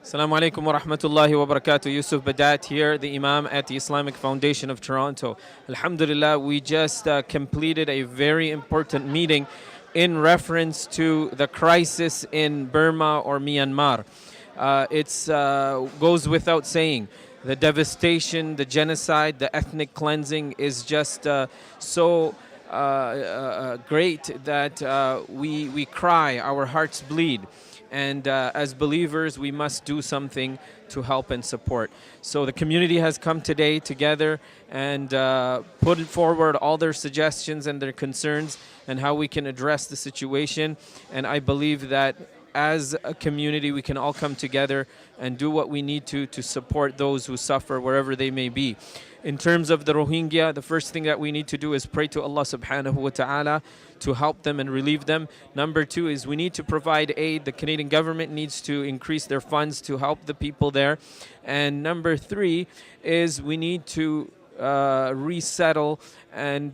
Assalamu alaikum wa rahmatullahi wa barakatuh. Yusuf Badat here, the Imam at the Islamic Foundation of Toronto. Alhamdulillah, we just completed a very important meeting in reference to the crisis in Burma or Myanmar. It goes without saying. The devastation, the genocide, the ethnic cleansing is just so great that we cry, our hearts bleed. And as believers, we must do something to help and support. So the community has come today together and put forward all their suggestions and their concerns and how we can address the situation. And I believe that as a community, we can all come together and do what we need to support those who suffer wherever they may be. In terms of the Rohingya, the first thing that we need to do is pray to Allah subhanahu wa ta'ala to help them and relieve them. Number two is we need to provide aid. The Canadian government needs to increase their funds to help the people there. And number three is we need to resettle and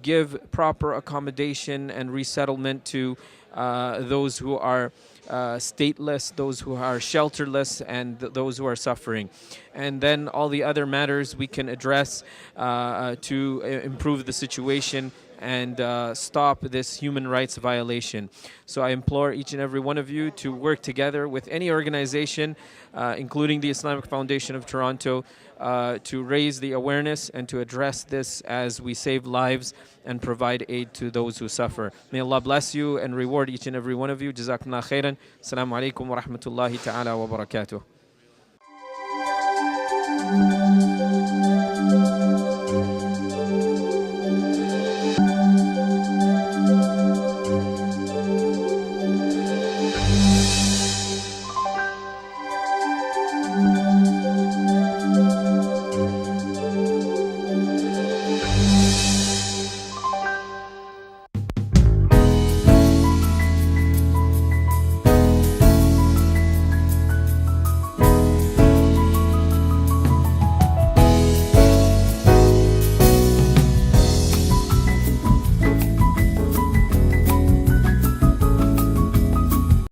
give proper accommodation and resettlement to those who are stateless, those who are shelterless, and those who are suffering. And then all the other matters we can address to improve the situation and stop this human rights violation. So I implore each and every one of you to work together with any organization, including the Islamic Foundation of Toronto, to raise the awareness and to address this as we save lives and provide aid to those who suffer. May Allah bless you and reward each and every one of you. Jazakumullah khairan. Assalamu alaikum wa rahmatullahi ta'ala wa barakatuh.